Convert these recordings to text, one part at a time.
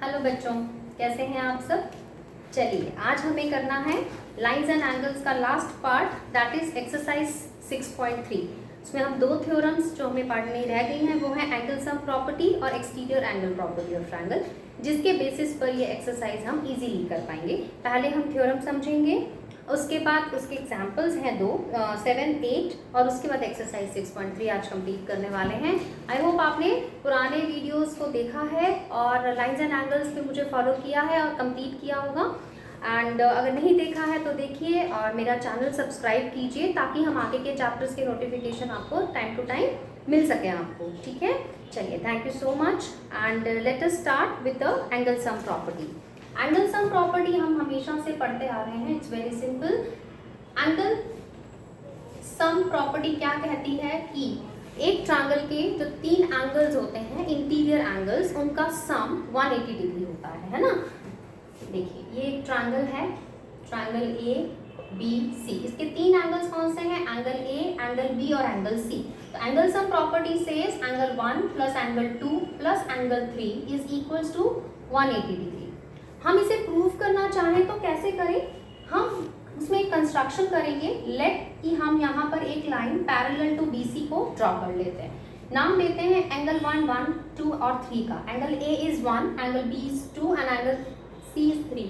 Hello बच्चों, कैसे हैं आप सब। चलिए आज हमें करना है लाइंस एंड एंगल्स का last part, that is exercise 6.3। उसमें हम दो थ्योरम्स जो हमें पढ़नी रह गई हैं वो है एंगल सम प्रॉपर्टी और exterior angle property of triangle, जिसके बेसिस पर ये एक्सरसाइज हम इजीली कर पाएंगे। पहले हम थ्योरम समझेंगे, उसके बाद उसके एग्जाम्पल्स हैं 2, 7, 8 और उसके बाद एक्सरसाइज 6.3 आज कंप्लीट करने वाले हैं। आई होप आपने पुराने वीडियोस को देखा है और लाइंस एंड एंगल्स पे मुझे फॉलो किया है और कंप्लीट किया होगा। एंड अगर नहीं देखा है तो देखिए और मेरा चैनल सब्सक्राइब कीजिए ताकि हम आगे के चैप्टर्स के नोटिफिकेशन आपको टाइम टू टाइम मिल सके आपको। ठीक है, चलिए thank you so much and let us start with the angle sum property. Angle sum property हम हमेशा से पढ़ते आ रहे हैं, it's very simple. Angle sum property क्या कहती है कि एक ट्रायंगल के जो 3 एंगल्स होते हैं, इंटीरियर एंगल्स, उनका सम 180 डिग्री होता है ना। देखिए ये एक ट्रायंगल है, ट्रायंगल ए बी सी, इसके 3 एंगल्स कौन से हैं, एंगल ए, एंगल बी और एंगल सी। तो angle sum property says angle 1 plus angle 2 plus angle 3 is equals to 180 degree. हम इसे प्रूव करना चाहें तो कैसे करें, हम उसमें एक कंस्ट्रक्शन करेंगे। लेट कि हम यहाँ पर एक लाइन पैरेलल टू BC को ड्रॉ कर लेते हैं। नाम देते हैं एंगल 1, 1, 2 और 3 का। Angle A is 1, angle B is 2 and angle C is 3।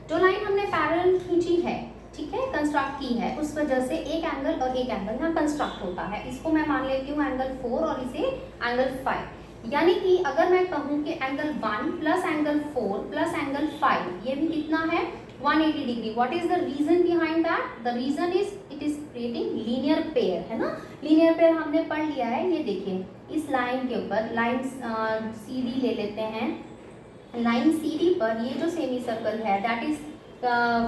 जो लाइन हमने पैरेलल खींची है, ठीक है, कंस्ट्रक्ट की है, उस वजह से एक एंगल और एक एंगल यहाँ कंस्ट्रक्ट होता है। इसको मैं मान लेती हूँ एंगल 4 और इसे एंगल 5। यानी कि अगर मैं कहूँ कि angle 1 plus angle 4 plus angle 5 ये भी कितना है, 180 degree. What is the reason behind that, the reason is it is creating linear pair, है ना। लीनियर पेयर हमने पढ़ लिया है। ये देखिए इस लाइन के ऊपर लाइन CD ले लेते हैं। लाइन CD पर ये जो सेमी सर्कल है that is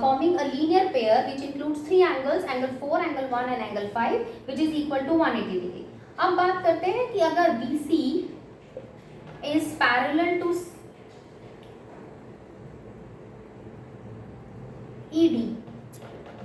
forming a linear pair which includes 3 angles, angle 4, angle 1 and angle 5, which is equal to 180 degree। अब बात करते हैं कि अगर BC is parallel to ED,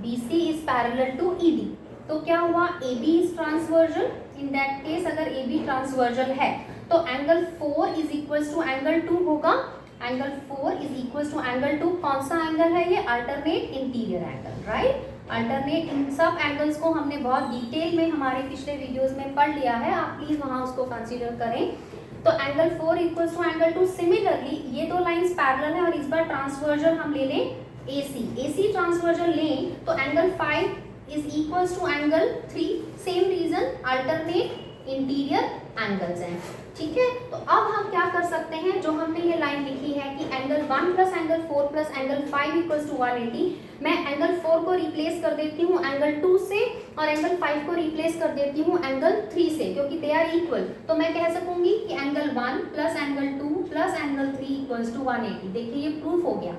BC is parallel to ED, तो क्या हुआ, AB is transversal। in that case अगर AB transversal है तो angle 4 is equals to angle 2 होगा। Angle 4 is equals to angle 2 कौन सा एंगल है, ये alternate interior angle, right. Alternate इन सब एंगल्स को हमने बहुत डिटेल में हमारे पिछले वीडियोस में पढ़ लिया है, आप प्लीज वहां उसको कंसीडर करें। तो angle 4 equals to angle 2। Similarly ये दो लाइंस पैरेलल है और इस बार ट्रांसवर्जल हम ले लें AC ट्रांसवर्जल लें तो angle 5 is equals to angle 3। Same reason, alternate interior angles हैं, ठीक है। तो अब हम क्या कर सकते हैं, जो हमने ये लाइन लिखी है कि angle 1 plus angle 4 plus angle 5 equals to 180, मैं एंगल 4 को रिप्लेस कर देती हूँ एंगल 2 से और एंगल 5 को रिप्लेस कर देती हूँ एंगल 3 से, क्योंकि दे आर इक्वल। तो मैं कह सकूंगी कि angle 1 plus angle 2 plus angle 3 equals to 180। देखिए ये प्रूफ हो गया,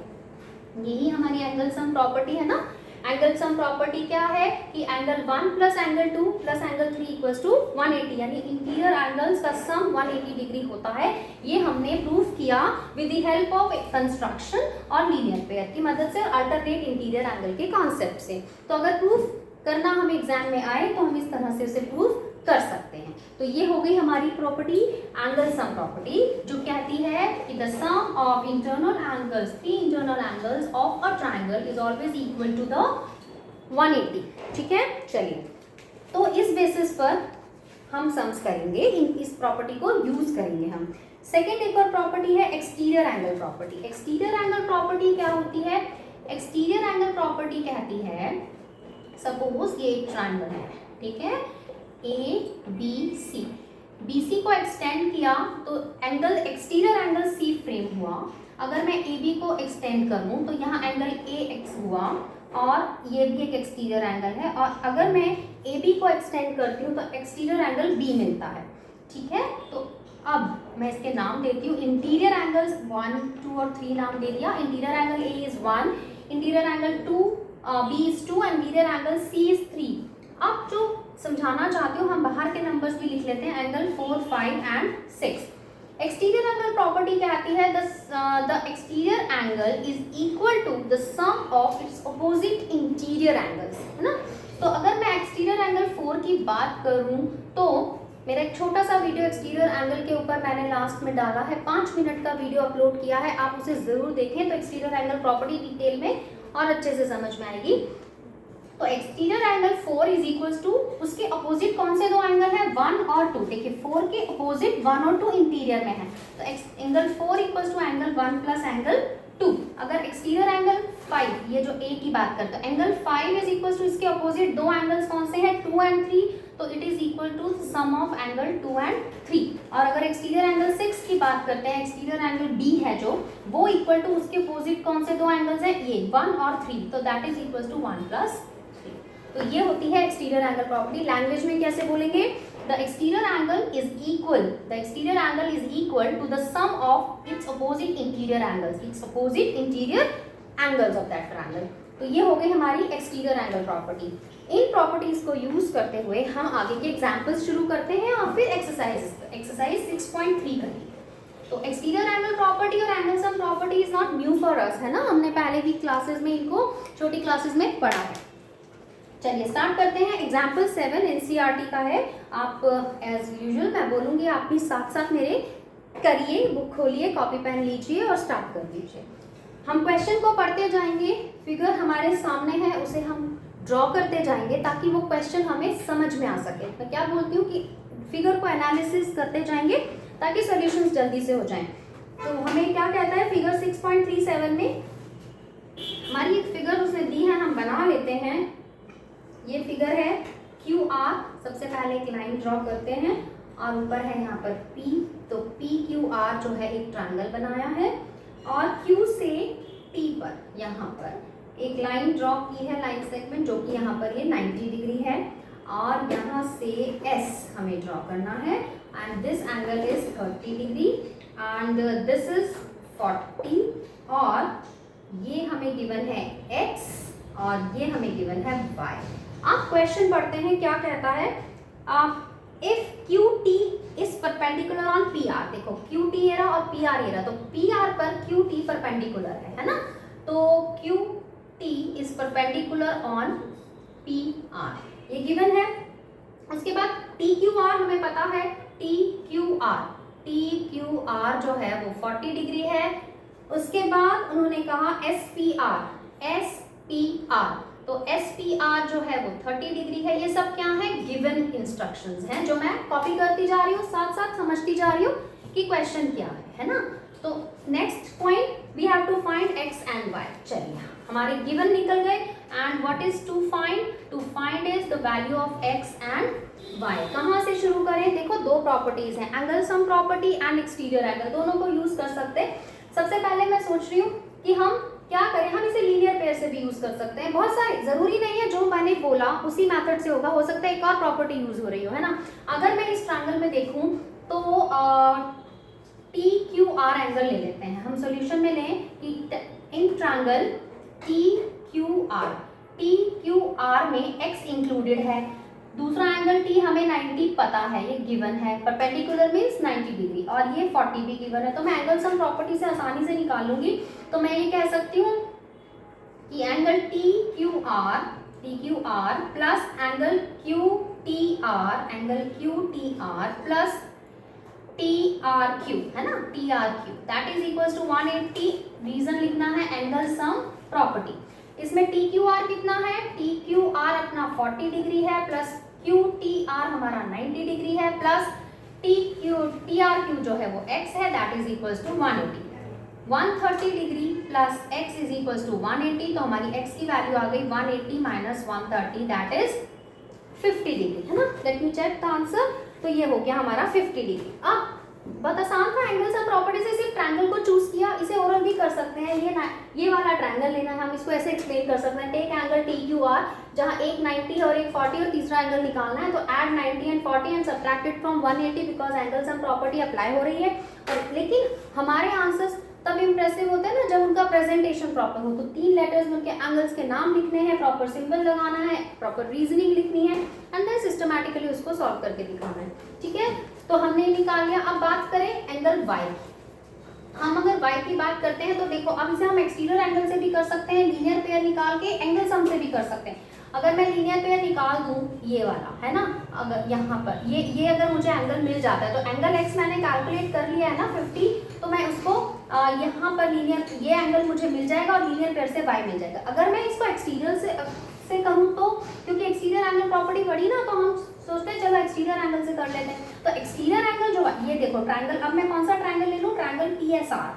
यही हमारी एंगल सम प्रॉपर्टी है ना। एंगल सम प्रॉपर्टी क्या है कि angle 1 plus angle 2 plus angle 3 equals to 180, यानी इंटीरियर एंगल्स का सम 180 डिग्री होता है। ये हमने प्रूफ किया with the help of construction और लीनियर पेयर की मदद से, अल्टरनेट इंटीरियर एंगल के कॉन्सेप्ट से। तो अगर प्रूफ करना हमें एग्जाम में आए तो हम इस तरह से उसे प्रूफ कर सकते हैं। तो ये हो गई हमारी प्रॉपर्टी एंगल सम प्रॉपर्टी, जो कहती है कि the sum of internal angles, 3 internal angles of a triangle is always equal to the 180। ठीक है, चलिए तो इस बेसिस पर हम सम्स करेंगे, इस प्रॉपर्टी को यूज करेंगे हम। सेकेंड एक और प्रॉपर्टी है exterior angle property. Exterior angle property क्या होती है, एक्सटीरियर एंगल प्रॉपर्टी कहती है, सपोज ये एक ट्रायंगल है, ठीक है, ABC, BC को एक्सटेंड किया तो angle exterior angle C frame हुआ। अगर मैं AB को एक्सटेंड करूं तो यहाँ एंगल AX हुआ और ये भी एक एक्सटीरियर एंगल है, और अगर मैं AB को एक्सटेंड करती हूँ तो एक्सटीरियर एंगल B मिलता है, ठीक है। तो अब मैं इसके नाम देती हूँ, इंटीरियर एंगल्स 1, 2 और 3 नाम दे दिया। Interior angle A is 1, interior angle 2 B is 2 and interior angle C is 3। अब जो समझाना चाहती हूँ हम बाहर के नंबर्स भी लिख लेते हैं, angle 4, 5 and 6। Exterior angle property कहती है the exterior angle is equal to the sum of its opposite interior angles, है ना। तो अगर मैं एक्सटीरियर एंगल 4 की बात करूं तो मेरा एक छोटा सा वीडियो एक्सटीरियर एंगल के ऊपर मैंने लास्ट में डाला है, 5 मिनट का वीडियो अपलोड किया है, आप उसे ज़रूर देखें तो एक्सटीरियर एंगल प्रॉपर्टी डिटेल में और अच्छे से समझ में आएगी। तो exterior angle 4 is equals to, उसके अपोजिट कौन से दो एंगल है, 1 और 2। देखिए 4 के अपोजिट 1 और 2 इंटीरियर में है, तो angle 4 equals to angle 1 plus angle 2। अगर एक्सटीरियर एंगल 5, ये जो ए की बात करते हैं, एंगल 5 इज इक्वल्स टू, इसके अपोजिट दो एंगल्स कौन से हैं, 2 एंड 3, तो it is equal to sum of angle 2 and 3। और अगर एक्सटीरियर एंगल 6 की बात करते हैं, एक्सटीरियर एंगल डी है जो, वो इक्वल टू उसके अपोजिट कौन से दो एंगल्स हैं, ये 1 और 3, तो that is equal to 1 plus 3। तो ये होती है एक्सटीरियर एंगल प्रॉपर्टी। लैंग्वेज में कैसे बोलेंगे, the exterior angle is equal to the sum of its opposite interior angles of that triangle। तो ये हो गई हमारी एक्सटीरियर एंगल प्रॉपर्टी। इन प्रॉपर्टीज को यूज करते हुए हम आगे के एग्जांपल्स शुरू करते हैं और फिर एक्सरसाइज 6.3 करेंगे। तो एक्सटीरियर एंगल प्रॉपर्टी और angle sum property is not new for us, है ना, हमने पहले भी क्लासेस में इनको छोटी क्लासेस में पढ़ा है। चलिए स्टार्ट करते हैं। एग्जाम्पल 7 एनसीईआरटी का है। आप एज यूजुअल मैं बोलूँगी, आप भी साथ साथ मेरे करिए, बुक खोलिए, कॉपी पेन लीजिए और स्टार्ट कर दीजिए। हम क्वेश्चन को पढ़ते जाएंगे, फिगर हमारे सामने है उसे हम ड्रॉ करते जाएंगे ताकि वो क्वेश्चन हमें समझ में आ सके। मैं क्या बोलती हूँ कि फिगर को एनालिसिस करते जाएंगे ताकि सॉल्यूशंस जल्दी से हो जाएं। तो हमें क्या कहता है, फिगर 6.37 में हमारी एक फिगर उसने दी है, हम बना लेते हैं। ये फिगर है क्यू आर। सबसे पहले एक लाइन ड्रॉ करते हैं और ऊपर है यहाँ पर पी, तो पी क्यू आर जो है एक ट्रायंगल बनाया है और क्यू से टी पर यहाँ पर एक लाइन ड्रॉ की है, लाइन सेगमेंट, जो कि यहाँ पर ये 90 डिग्री है और यहाँ से एस हमें ड्रॉ करना है and this angle is 30 degree and this is 40 और ये हमें गिवन है एक्स और ये हमें गिवन है y। आप क्वेश्चन पढ़ते हैं, क्या कहता है, if Q T is perpendicular on P R. देखो क्यू टी ये रहा और पी आर ये रहा, तो पी आर पर क्यू टी परपेंडिकुलर है ना, तो Q T is perpendicular on P R, ये गिवन है। उसके बाद टी क्यू आर हमें पता है, टी क्यू आर जो है वो 40 डिग्री है। उसके बाद उन्होंने कहा एस पी आर, तो एस पी आर जो है वो 30 डिग्री है। ये सब क्या है, गिवन इंस्ट्रक्शंस हैं जो मैं कॉपी करती जा रही हूँ, साथ साथ समझती जा रही हूँ कि क्वेश्चन क्या है ना। तो next point we have to find X and Y. चलिए हमारे गिवन निकल गए and what is to find is the value of X and Y. कहाँ से शुरू करें, देखो दो प्रॉपर्टीज हैं, angle sum property and exterior angle, दोनों को यूज कर सकते हैं। सबसे पहले मैं सोच रही हूँ कि हम क्या करें, हम इसे लीनियर पेयर से भी यूज कर सकते हैं। बहुत सारे, जरूरी नहीं है जो मैंने बोला उसी मेथड से होगा, हो सकता है एक और प्रॉपर्टी यूज हो रही हो, है ना। अगर मैं इस ट्रायंगल में देखूं तो टी क्यू आर एंगल ले लेते हैं। हम सॉल्यूशन में लें कि in triangle T Q are में एक्स इंक्लूडेड है, दूसरा एंगल टी हमें 90 पता है, ये गिवन है, परपेंडिकुलर मींस 90 डिग्री और ये 40 भी गिवन है। तो मैं एंगल सम प्रॉपर्टी से आसानी से निकाल लूंगी। तो मैं ये कह सकती हूँ कि angle T Q R plus angle Q T R plus T R Q, है ना, T R Q, that is equal to 180। Reason लिखना है एंगल सम प्रॉपर्टी। इसमें टी क्यू आर कितना है, टी क्यू आर अपना 40 डिग्री है plus Q T are हमारा 90 डिग्री है प्लस टी आर क्यू जो है वो x है, that is equal to 180। 130 degree plus x is equal to 180, तो हमारी x की वैल्यू आ गई 180 माइनस 130, दैट इज 50 डिग्री, है ना। Let me check the answer. तो ये हो गया हमारा 50 डिग्री। अब बहुत आसान था, एंगल सम प्रॉपर्टी से सिर्फ ट्रायंगल को चूज किया, इसे ओरल भी कर सकते हैं। ये वाला ट्रायंगल लेना है, हम इसको ऐसे एक्सप्लेन कर सकते हैं, take angle T Q R जहाँ एक 90 और एक 40 और तीसरा एंगल निकालना है, तो add 90 and 40 and subtracted from 180 because angle sum property apply हो रही है। और लेकिन हमारे आंसर्स तब इम्प्रेसिव होते हैं ना जब उनका प्रेजेंटेशन प्रॉपर हो। तो 3 लेटर्स में उनके एंगल्स के नाम लिखने हैं, प्रॉपर सिंबल लगाना है, प्रॉपर रीजनिंग लिखनी है एंड देन सिस्टमैटिकली उसको सॉल्व करके दिखाना है, ठीक है। तो हमने निकाल लिया। अब बात करें एंगल वाई। हम अगर वाई की बात करते हैं तो देखो अब इसे हम एक्सटीरियर एंगल से भी कर सकते हैं, लीनियर पेयर निकाल के एंगल सम से भी कर सकते हैं। अगर मैं लीनियर पेयर निकाल दूं ये वाला है ना, अगर यहाँ पर ये अगर मुझे एंगल मिल जाता है तो एंगल x मैंने कैलकुलेट कर लिया है ना 50, तो मैं उसको यहाँ पर लीनियर ये एंगल मुझे मिल जाएगा और लीनियर पेयर से y मिल जाएगा। अगर मैं इसको एक्सटीरियर से करूँ तो, क्योंकि एक्सटीरियर एंगल प्रॉपर्टी बड़ी ना, तो हम सोचते हैं चलो एक्सटीरियर एंगल से कर लेते हैं। तो एक्सटीरियर एंगल जो ये देखो ट्रायंगल, अब मैं कौन सा ट्रायंगल ले लूँ, ट्रायंगल PSR।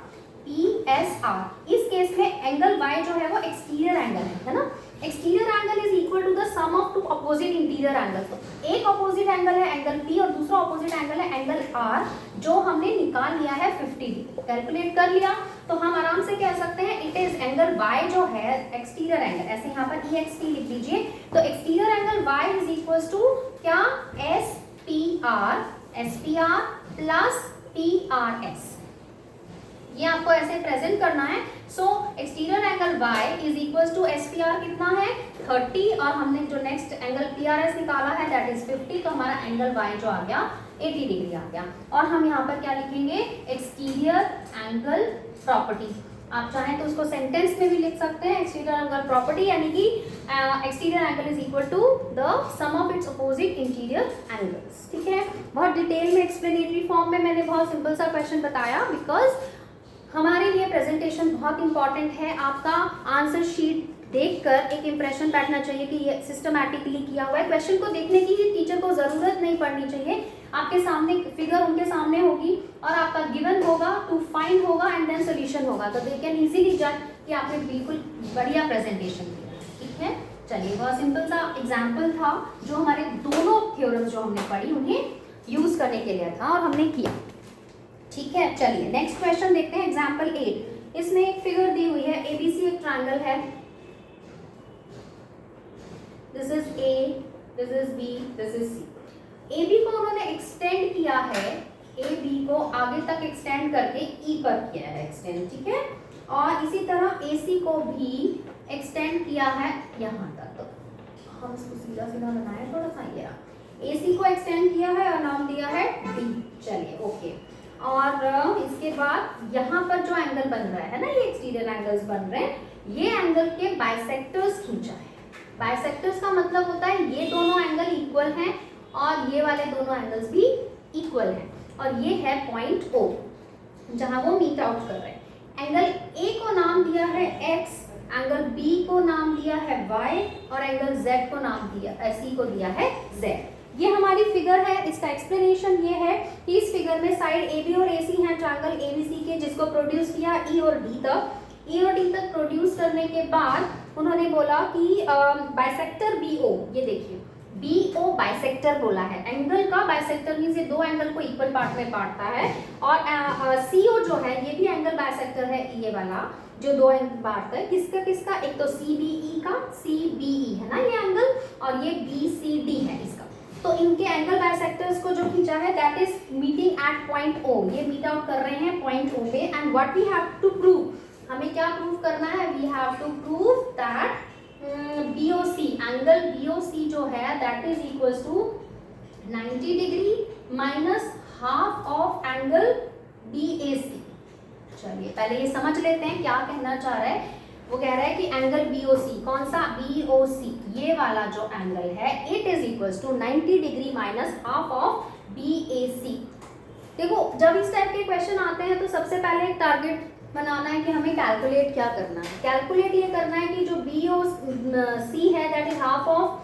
इस केस में एंगल y जो है वो एक्सटीरियर एंगल है ना। Exterior angle is equal to the sum of two opposite interior angle. तो एक अपोजिट एंगल है एंगल P और दूसरा अपोजिट एंगल है एंगल R, जो हमने निकाल लिया है 50 डिग्री, कैलकुलेट कर लिया। तो हम आराम से कह सकते हैं इट इज एंगल y जो है एक्सटीरियर एंगल, ऐसे यहाँ पर EXT लिख दीजिए। तो exterior angle y is equal to क्या, SPR प्लस PRS, ये आपको ऐसे प्रेजेंट करना है। So exterior angle y is equal to SPR कितना है 30, और हमने जो नेक्स्ट एंगल PRS निकाला है दैट इज 50, तो हमारा एंगल y जो आ गया 80 डिग्री आ गया। और हम यहाँ पर क्या लिखेंगे, एक्सटीरियर एंगल प्रॉपर्टी। आप चाहें तो उसको सेंटेंस में भी लिख सकते हैं, एक्सटीरियर एंगल प्रॉपर्टी यानी कि exterior angle is equal to the sum of its opposite interior angles. ठीक है, बहुत डिटेल में एक्सप्लेनेटरी फॉर्म में मैंने बहुत सिंपल सा क्वेश्चन बताया, बिकॉज हमारे लिए प्रेजेंटेशन बहुत इंपॉर्टेंट है। आपका आंसर शीट देखकर एक इंप्रेशन बैठना चाहिए कि ये सिस्टमैटिकली किया हुआ है। क्वेश्चन को देखने की टीचर को जरूरत नहीं पड़नी चाहिए, आपके सामने फिगर उनके सामने होगी और आपका गिवन होगा, टू फाइंड होगा एंड देन सोल्यूशन होगा, तो दे कैन इजीली जज कि आपने बिल्कुल बढ़िया प्रेजेंटेशन किया। ठीक है, चलिए बहुत सिंपल सा एग्जाम्पल था जो हमारे दोनों थ्योरम्स जो हमने पढ़ी उन्हें यूज करने के लिए था और हमने किया। ठीक है, चलिए नेक्स्ट क्वेश्चन देखते हैं, एग्जाम्पल 8। इसमें एक फिगर दी हुई है, ABC एक ट्रायंगल है, this is A, this is B, this is C। AB को उन्होंने एक्सटेंड किया है, AB को आगे तक एक्सटेंड करके E पर किया है एक्सटेंड, ठीक है, और इसी तरह AC को भी एक्सटेंड किया है यहाँ तक। तो हम इसको सीधा सीधा बनाए थोड़ा सा, ये AC को एक्सटेंड किया है और नाम दिया है D। चलिए ओके, और इसके बाद यहाँ पर जो एंगल बन रहा है ना, ये एक्सटीरियर एंगल्स बन रहे हैं, ये एंगल के बाइसेक्टर्स खींचा है। बाइसेक्टर्स का मतलब होता है ये दोनों एंगल इक्वल हैं और ये वाले दोनों एंगल्स भी इक्वल हैं, और ये है पॉइंट O जहाँ वो मीट आउट कर रहे हैं। एंगल A को नाम दिया है X, एंगल B को नाम दिया है Y, और एंगल Z को नाम दिया, C को दिया है Z। ये हमारी फिगर है, इसका एक्सप्लेनेशन ये है कि इस फिगर में साइड AB और AC हैं ट्रायंगल ABC के, जिसको प्रोड्यूस किया E और D तक। E और D तक प्रोड्यूस करने के बाद उन्होंने बोला कि बाइसेक्टर BO, ये देखिए BO बाइसेक्टर बोला है, एंगल का बाइसेक्टर मींस ये दो एंगल को इक्वल पार्ट में बांटता है, और CO जो है ये भी एंगल बाइसेक्टर है, ये वाला जो दो एंगल बांटता है, किसका किसका, एक तो CBE का, CBE है ना ये एंगल, और ये BCD है इसका। तो इनके एंगल बाइसेक्टर्स को जो खींचा है that is meeting at point O, ये मीट आउट कर रहे हैं पॉइंट O पे। And what we have to prove, हमें क्या प्रूव करना है, we have to prove that BOC, angle BOC जो है that is equals to 90 degree minus half of angle BAC। चलिए पहले ये समझ लेते हैं क्या कहना चाह रहा है। वो कह रहा है कि एंगल BOC, कौन सा BOC, ये वाला जो एंगल है it is equals to 90 degree minus half of BAC। देखो जब इस टाइप के क्वेश्चन आते हैं तो सबसे पहले एक टारगेट बनाना है कि हमें कैलकुलेट क्या करना है। कैलकुलेट ये करना है कि जो BOC है that is half of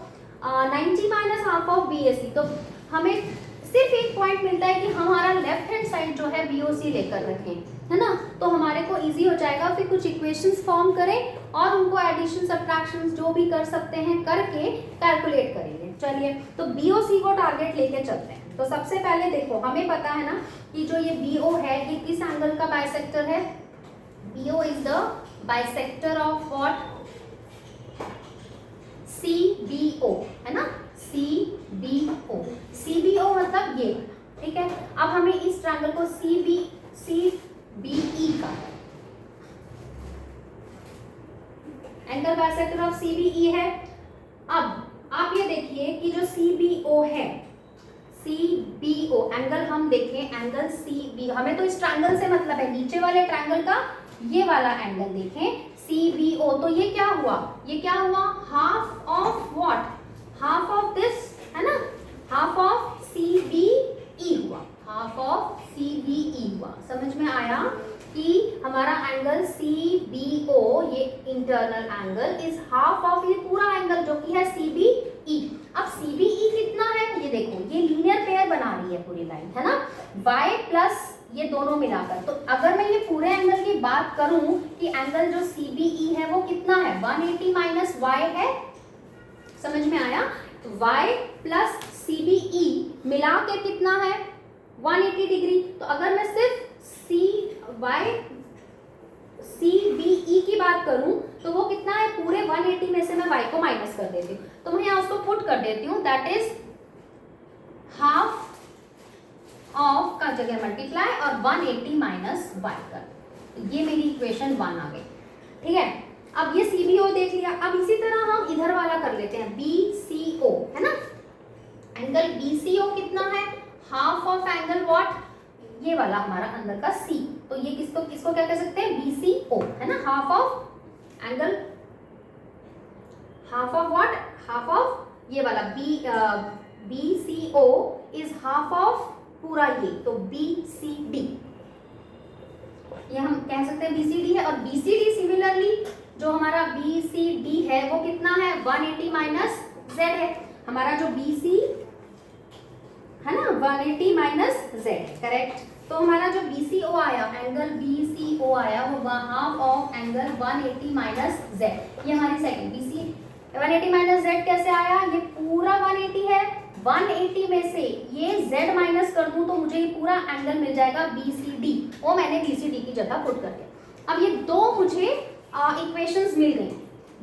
90 minus half of BAC। तो हमें सिर्फ एक पॉइंट मिलता है कि हमारा लेफ्ट हैंड साइड जो है BOC लेकर रखें, है ना, तो हमारे को इजी हो जाएगा। फिर कुछ इक्वेशंस फॉर्म करें और उनको एडिशन सब्ट्रैक्शन जो भी कर सकते हैं करके कैलकुलेट करेंगे। चलिए तो BOC को टारगेट लेके चलते हैं। तो सबसे पहले देखो हमें पता है ना कि जो ये BO है ये किस एंगल का बाइसेक्टर है, BO is the bisector of what, CBO, है ना, CBO। CBO मतलब ये, ठीक है। अब हमें इस ट्रायंगल को CBE का एंगल बाइसेक्टर ऑफ CBE है। अब आप ये देखिए कि जो CBO है, CBO एंगल हम देखें, एंगल CB, हमें तो इस ट्रायंगल से मतलब है, नीचे वाले ट्रायंगल का ये वाला एंगल देखें CBO, तो ये क्या हुआ, ये क्या हुआ, half of what, half of this, है ना, हाफ ऑफ CBE हुआ, हाफ ऑफ CBE हुआ। समझ में आया कि हमारा एंगल CBO, ये internal angle is half of ये पूरा एंगल जो कि है CBE। अब CBE कितना है, ये देखो, ये लीनियर पेयर बना रही है पूरी लाइन, है ना, y प्लस ये दोनों मिलाकर। तो अगर मैं ये पूरे एंगल की बात करूं कि एंगल जो CBE है वो कितना है, 180 माइनस y है, समझ में आया, तो y प्लस CBE मिला के कितना है 180 डिग्री। तो अगर मैं सिर्फ CBE की बात करूं तो वो कितना है, पूरे 180 में से मैं y को माइनस कर देती हूँ, तो मैं यहाँ उसको पुट कर देती हूँ, दैट इज हाफ ऑफ का जगह मल्टीप्लाई और 180 माइनस y कर, ये मेरी इक्वेशन 1 आ गई। ठीक है, अब ये CBO देख लिया। अब इसी तरह हम इधर वाला कर लेते हैं BCO, है ना, एंगल BCO कितना है, हाफ ऑफ एंगल व्हाट, ये वाला हमारा अंदर का C, तो ये किसको क्या कह सकते हैं, BCO, है ना, half of angle, half of what, half of ये वाला BCO इज हाफ ऑफ पूरा ये, तो BCD, ये हम कह सकते हैं BCD है। और BCD सिमिलरली जो हमारा BCD है वो कितना है, 180 माइनस Z है, हमारा जो BC है ना 180 माइनस Z, करेक्ट। तो हमारा जो BCO आया, एंगल BCO आया वो half of angle 180 minus Z, ये हमारी सेकंड BC 180 माइनस Z कैसे आया, ये पूरा 180 है, 180 में से ये Z माइनस कर दूं तो मुझे ये पूरा एंगल मिल जाएगा BCD, वो मैंने BCD की जगह पुट कर दिया। अब ये दो मुझे इक्वेशंस मिल गई,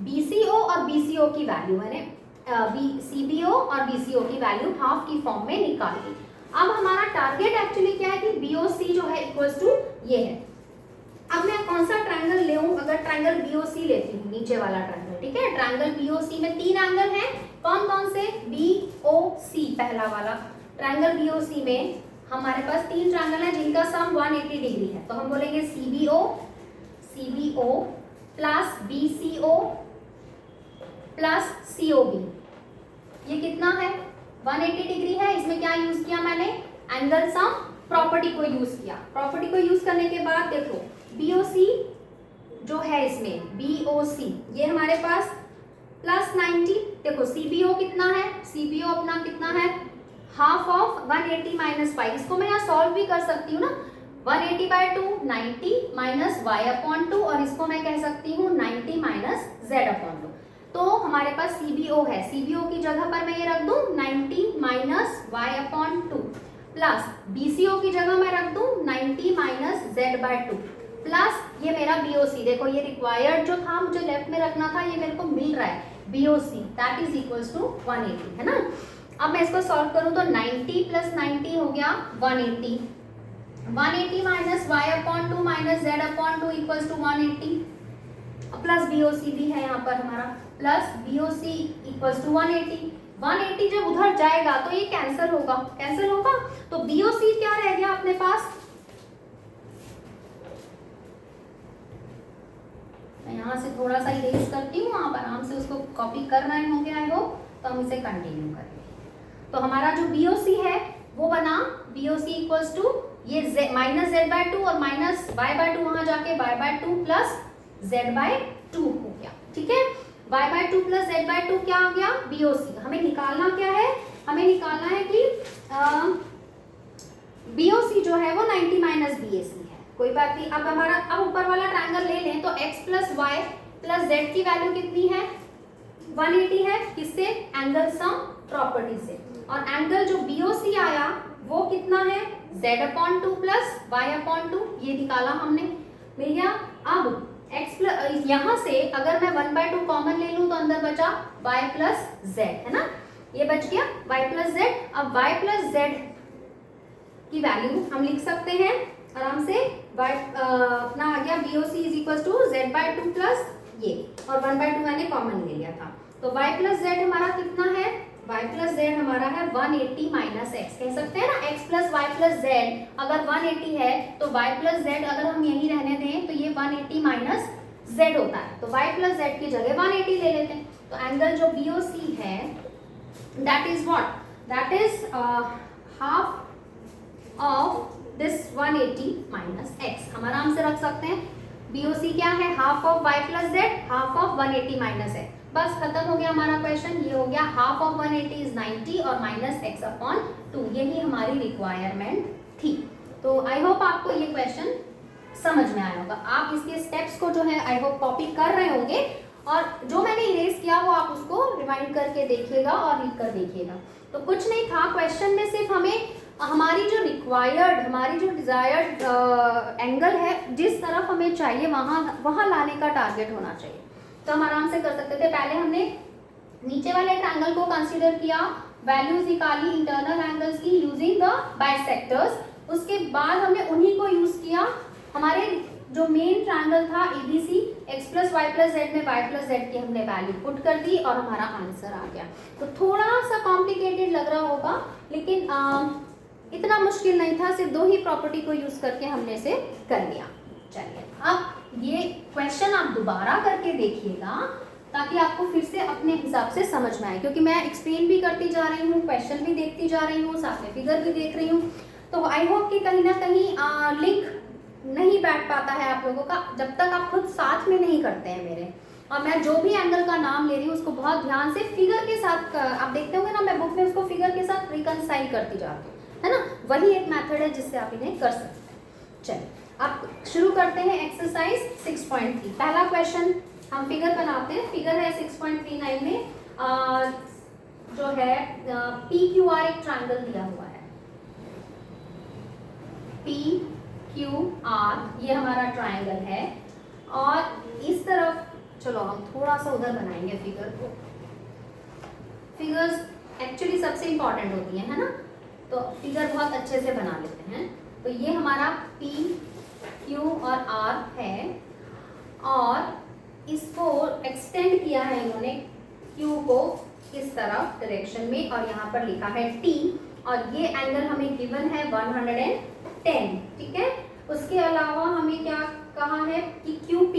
BCO और BCO की वैल्यू मैंने CBO और BCO की वैल्यू हाफ की फॉर्म में निकाल ली। अब हमारा टारगेट एक्चुअली क्या है कि BOC जो है इक्वल्स टू ये है। अब मैं कौन सा ट्रायंगल ले लूं, अगर ट्रायंगल BOC लेती हूँ, नीचे वाला ट्रायंगल, ठीक है, ट्रायंगल BOC में 3 एंगल हैं, कौन कौन से, BOC पहला वाला ट्रायंगल BOC में हमारे पास 3 ट्रायंगल हैं जिनका सम 180 डिग्री है, तो हम बोलेंगे CBO plus BCO plus COB, ये कितना है 180 डिग्री है। इसमें क्या यूज किया मैंने, एंगल सम प्रॉपर्टी को यूज किया। प्रॉपर्टी को यूज करने के बाद देखो BOC जो है इसमें BOC ये हमारे पास प्लस 90, देखो CBO कितना है, CBO अपना कितना है, हाफ ऑफ 180 माइनस 5, इसको मैं यहाँ सॉल्व भी कर सकती हूँ ना, 180/2 90 माइनस y/2, और इसको मैं कह सकती हूँ 90 माइनस z/2। तो हमारे पास CBO है, CBO की जगह पर मैं ये रख दूं 90 माइनस y/2 प्लस BCO की जगह मैं रख दूं 90 माइनस z/2 प्लस ये मेरा BOC, देखो ये रिक्वायर्ड जो था मुझे लेफ्ट में रखना था, ये मेरे को मिल रहा है BOC, that is equals to 180, है ना। अब मैं इसको सॉल्व करूं तो 90 प्लस 90 हो गया 180, 180 minus y/2 minus z/2 equals to 180, plus BOC भी है यहाँ पर हमारा, प्लस BOC इक्वल्स टू 180 जब उधर जाएगा तो ये कैंसिल होगा, तो BOC क्या रह गया अपने पास, मैं यहाँ से थोड़ा सा इरेज करती हूँ, आप आराम से उसको कॉपी कर रहे होंगे आई होप, तो हम इसे कंटिन्यू करेंगे। तो हमारा जो BOC है वो बना BOC इक्वल्स टू ये माइनस z/2 और माइनस y/2 वहां जाके y/2 प्लस z/2 हो गया, ठीक है, y/2 प्लस z/2 क्या आ गया BOC। हमें निकालना क्या है, हमें निकालना है कि BOC जो है वो 90 माइनस BAC है, कोई बात नहीं। अब हमारा अब ऊपर वाला ट्रायंगल ले लें तो x plus y plus z की वैल्यू कितनी है 180 है, किससे, एंगल सम प्रॉपर्टी से, और एंगल जो BOC आया वो कितना है z/2 प्लस y/2, ये निकाला हमने, मिल गया। अब x प्लस यहाँ से अगर मैं 1/2 कॉमन ले लूँ तो अंदर बचा y प्लस z, है ना, ये बच गया y प्लस z। अब y प्लस z की वैल्यू हम लिख सकते हैं आराम से, y अपना आ गया BOC is equal to z/2 plus ये, और 1/2 मैंने कॉमन ले लिया था, तो y प्लस z हमारा कितना है, y प्लस z हमारा है 180 माइनस x, कह सकते हैं ना, x plus y plus z अगर 180 है तो y प्लस z अगर हम यही रहने दें तो ये 180 माइनस z होता है, तो y प्लस z की जगह 180 ले लेते हैं। तो एंगल जो BOC है that is what, that is half of this 180 minus x। हम आराम से रख सकते हैं BOC क्या है, half of y plus z, half of 180 minus x। बस खत्म हो गया हमारा क्वेश्चन। ये हो गया हाफ ऑफ 180 इज 90 और माइनस x अपॉन 2, यही हमारी रिक्वायरमेंट थी। तो आई होप आपको ये क्वेश्चन समझ में आया होगा। आप इसके स्टेप्स को जो है आई होप कॉपी कर रहे होंगे, और जो मैंने इरेज किया वो आप उसको रिवाइंड करके देखिएगा और लिख कर देखिएगा। तो कुछ नहीं था क्वेश्चन में, सिर्फ हमें हमारी जो रिक्वायर्ड, हमारी जो डिजायर्ड एंगल है, जिस तरफ हमें चाहिए वहाँ लाने का टारगेट होना चाहिए। तो हम आराम से कर सकते थे। पहले हमने नीचे वाले ट्रायंगल को कंसीडर किया, वैल्यूज निकाली इंटरनल एंगल्स की यूजिंग द बाइसेक्टर्स। उसके बाद हमने उन्हीं को यूज किया, हमारे जो मेन ट्रायंगल था ABC, x plus Y plus Z में y प्लस जेड की हमने वैल्यू पुट कर दी और हमारा आंसर आ गया। तो थोड़ा सा कॉम्प्लिकेटेड लग रहा होगा, लेकिन इतना मुश्किल नहीं था, सिर्फ 2 ही प्रॉपर्टी को यूज करके हमने इसे कर लिया। चलिए अब ये क्वेश्चन आप दोबारा करके देखिएगा ताकि आपको फिर से अपने हिसाब से समझ में आए, क्योंकि मैं एक्सप्लेन भी करती जा रही हूँ, क्वेश्चन भी देखती जा रही हूँ, साथ में फिगर भी देख रही हूँ। तो आई होप कि कहीं ना कहीं लिंक नहीं बैठ पाता है आप लोगों का जब तक आप खुद साथ में नहीं करते हैं मेरे। और मैं जो भी एंगल का नाम ले रही हूँ उसको बहुत ध्यान से फिगर के साथ, आप देखते होंगे ना, मैं बुक में उसको फिगर के साथ रिकनसाइल करती जाती हूँ, है ना। वही एक मेथड है जिससे आप इन्हें कर सकते हैं। चलिए अब शुरू करते हैं एक्सरसाइज 6.3। पहला क्वेश्चन हम फिगर बनाते हैं। फिगर है 6.39 में जो है PQR एक ट्रायंगल दिया हुआ है। PQR ये हमारा ट्रायंगल है, और इस तरफ चलो हम थोड़ा सा उधर बनाएंगे फिगर को। फिगर्स एक्चुअली सबसे इंपॉर्टेंट होती है ना, तो फिगर बहुत अच्छे से बना लेते हैं। तो ये हमारा P, Q और R है, और इसको एक्सटेंड किया है इन्होंने Q को इस तरफ डायरेक्शन में, और यहाँ पर लिखा है T, और ये एंगल हमें गिवन है 110, ठीक है। उसके अलावा हमें क्या कहा है कि QP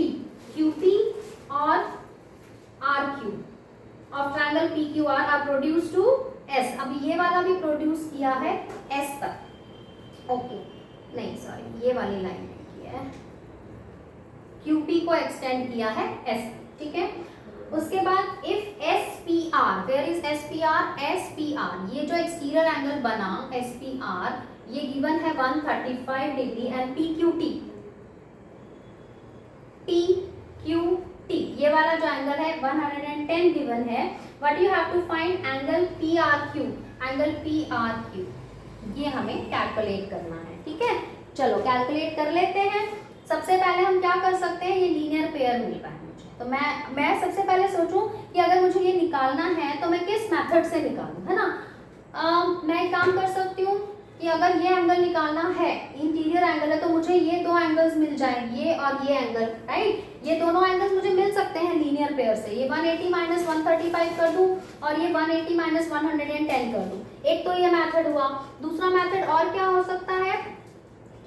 और RQ of triangle PQR are produce to S। अब ये वाला भी प्रोड्यूस किया है S तक, ओके नहीं सॉरी ये वाली लाइन नहीं किया है, QP को एक्सटेंड किया है S, ठीक है। उसके बाद if SPR, where is SPR, ये जो एक्सटीरियर एंगल बना SPR ये गिवन है 135 डिग्री, एंड PQT ये वाला जो एंगल है 110 गिवन है। What you have to find angle PRQ, ये हमें कैलकुलेट करना है, ठीक है। चलो कैलकुलेट कर लेते हैं। सबसे पहले हम क्या कर सकते हैं, ये लीनियर पेयर मिल रहा है मुझे, तो मैं सबसे पहले सोचूं कि अगर मुझे ये निकालना है तो मैं किस मेथड से निकालूं, है ना। मैं एक काम कर सकती हूँ कि अगर ये एंगल निकालना है, इंटीरियर एंगल है, तो मुझे ये 2 एंगल्स मिल जाएंगे, ये और ये एंगल, राइट। ये दोनों एंगल्स मुझे मिल सकते हैं लीनियर पेयर से। ये 180 माइनस 135 कर दूं और ये 180 माइनस 110 कर दूं। एक तो ये मेथड हुआ। दूसरा मेथड और क्या हो सकता है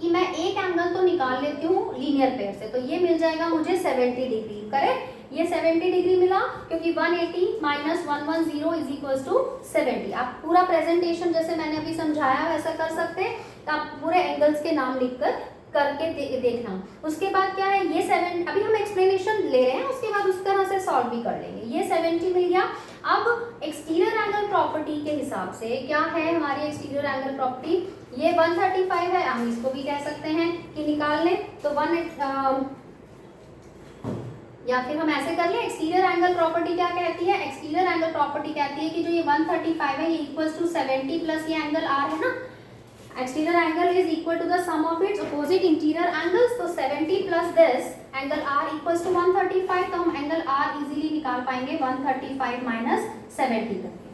कि मैं एक एंगल तो निकाल लेती हूँ लीनियर पेयर से, तो ये मिल जाएगा मुझे 70 डिग्री, करेक्ट। ये 70 डिग्री मिला क्योंकि 180 माइनस 110 इज इक्वल टू 70। आप पूरा प्रेजेंटेशन जैसे मैंने अभी समझाया वैसा कर सकते हैं, तो आप पूरे एंगल्स के नाम लिखकर करके देखना। उसके बाद क्या है, ये 7, अभी हम एक्सप्लेनेशन ले रहे हैं, उसके बाद उस तरह से सॉल्व भी कर लेंगे। ये 70 मिल गया। अब एक्सटीरियर एंगल प्रॉपर्टी के हिसाब से क्या है हमारी एक्सटीरियर एंगल प्रॉपर्टी, ये 135 है, हम इसको भी कह सकते हैं कि निकाल लें तो या फिर हम ऐसे कर लें, एक्सटीरियर एंगल प्रॉपर्टी क्या कहती है, एक्सटीरियर एंगल प्रॉपर्टी कहती है कि जो ये 135 है ये इक्वल्स टू 70 प्लस ये एंगल R है ना, exterior angle is equal to the sum of its opposite interior angles, तो 70 plus this angle R equals to 135, तो हम एंगल R इजीली निकाल पाएंगे 135 माइनस 70 करके।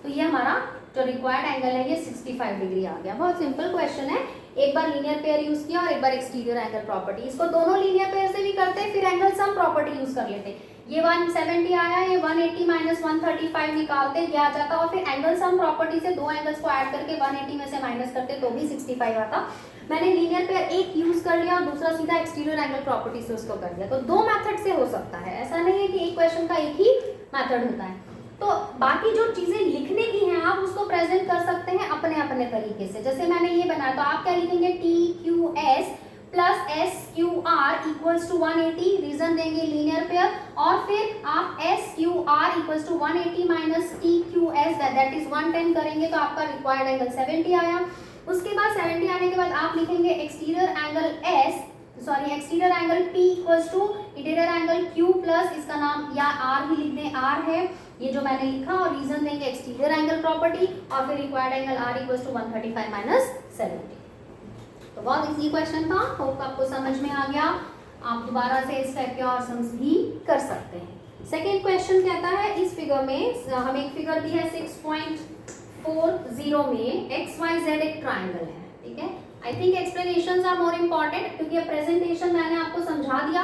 तो ये हमारा जो रिक्वायर्ड एंगल है ये 65 डिग्री आ गया। बहुत सिंपल क्वेश्चन है, एक बार लीनियर पेयर यूज किया और एक बार एक्सटीरियर एंगल प्रॉपर्टी। इसको दोनों लीनियर पेयर से भी करते हैं, फिर एंगल सम प्रॉपर्टी यूज कर लेते हैं। ये 170 आया, ये 180 माइनस 135 निकालते क्या जाता, और फिर एंगल सम प्रॉपर्टी से दो एंगल्स को ऐड करके 180 में से माइनस करते तो भी 65 आता। मैंने लीनियर पेयर एक यूज कर लिया और दूसरा सीधा एक्सटीरियर एंगल प्रॉपर्टी से उसको कर दिया। तो दो मेथड से हो सकता है, ऐसा नहीं है कि एक क्वेश्चन का एक ही मेथड होता है। तो बाकी जो चीजें लिखने की हैं आप उसको प्रेजेंट कर सकते हैं अपने अपने तरीके से। जैसे मैंने ये बनाया तो आप क्या लिखेंगे, T Q S plus S Q R equals to 180, reason देंगे लीनियर पेयर, और फिर आप S Q R equals to 180 minus T Q S that is 110 करेंगे तो आपका रिक्वायर्ड एंगल 70 आया। उसके बाद 70 आने के बाद आप लिखेंगे exterior angle exterior angle P equals to interior angle Q plus इसका नाम या R ही लिख दें, R है ये जो मैंने लिखा, और रीजन देंगे एक्सटीरियर एंगल प्रॉपर्टी, और फिर required angle R equals to 135 minus 70। तो बहुत इजी क्वेश्चन था, होप आपको समझ में आ गया। आप दोबारा से इस टाइप के और सम्स भी कर सकते हैं। सेकेंड क्वेश्चन कहता है, इस फिगर में हमें एक फिगर दी है 6.40 में एक्स वाई जेड एक ट्राइंगल है, ठीक है। I think explanations are more important, क्योंकि प्रेजेंटेशन मैंने आपको समझा दिया,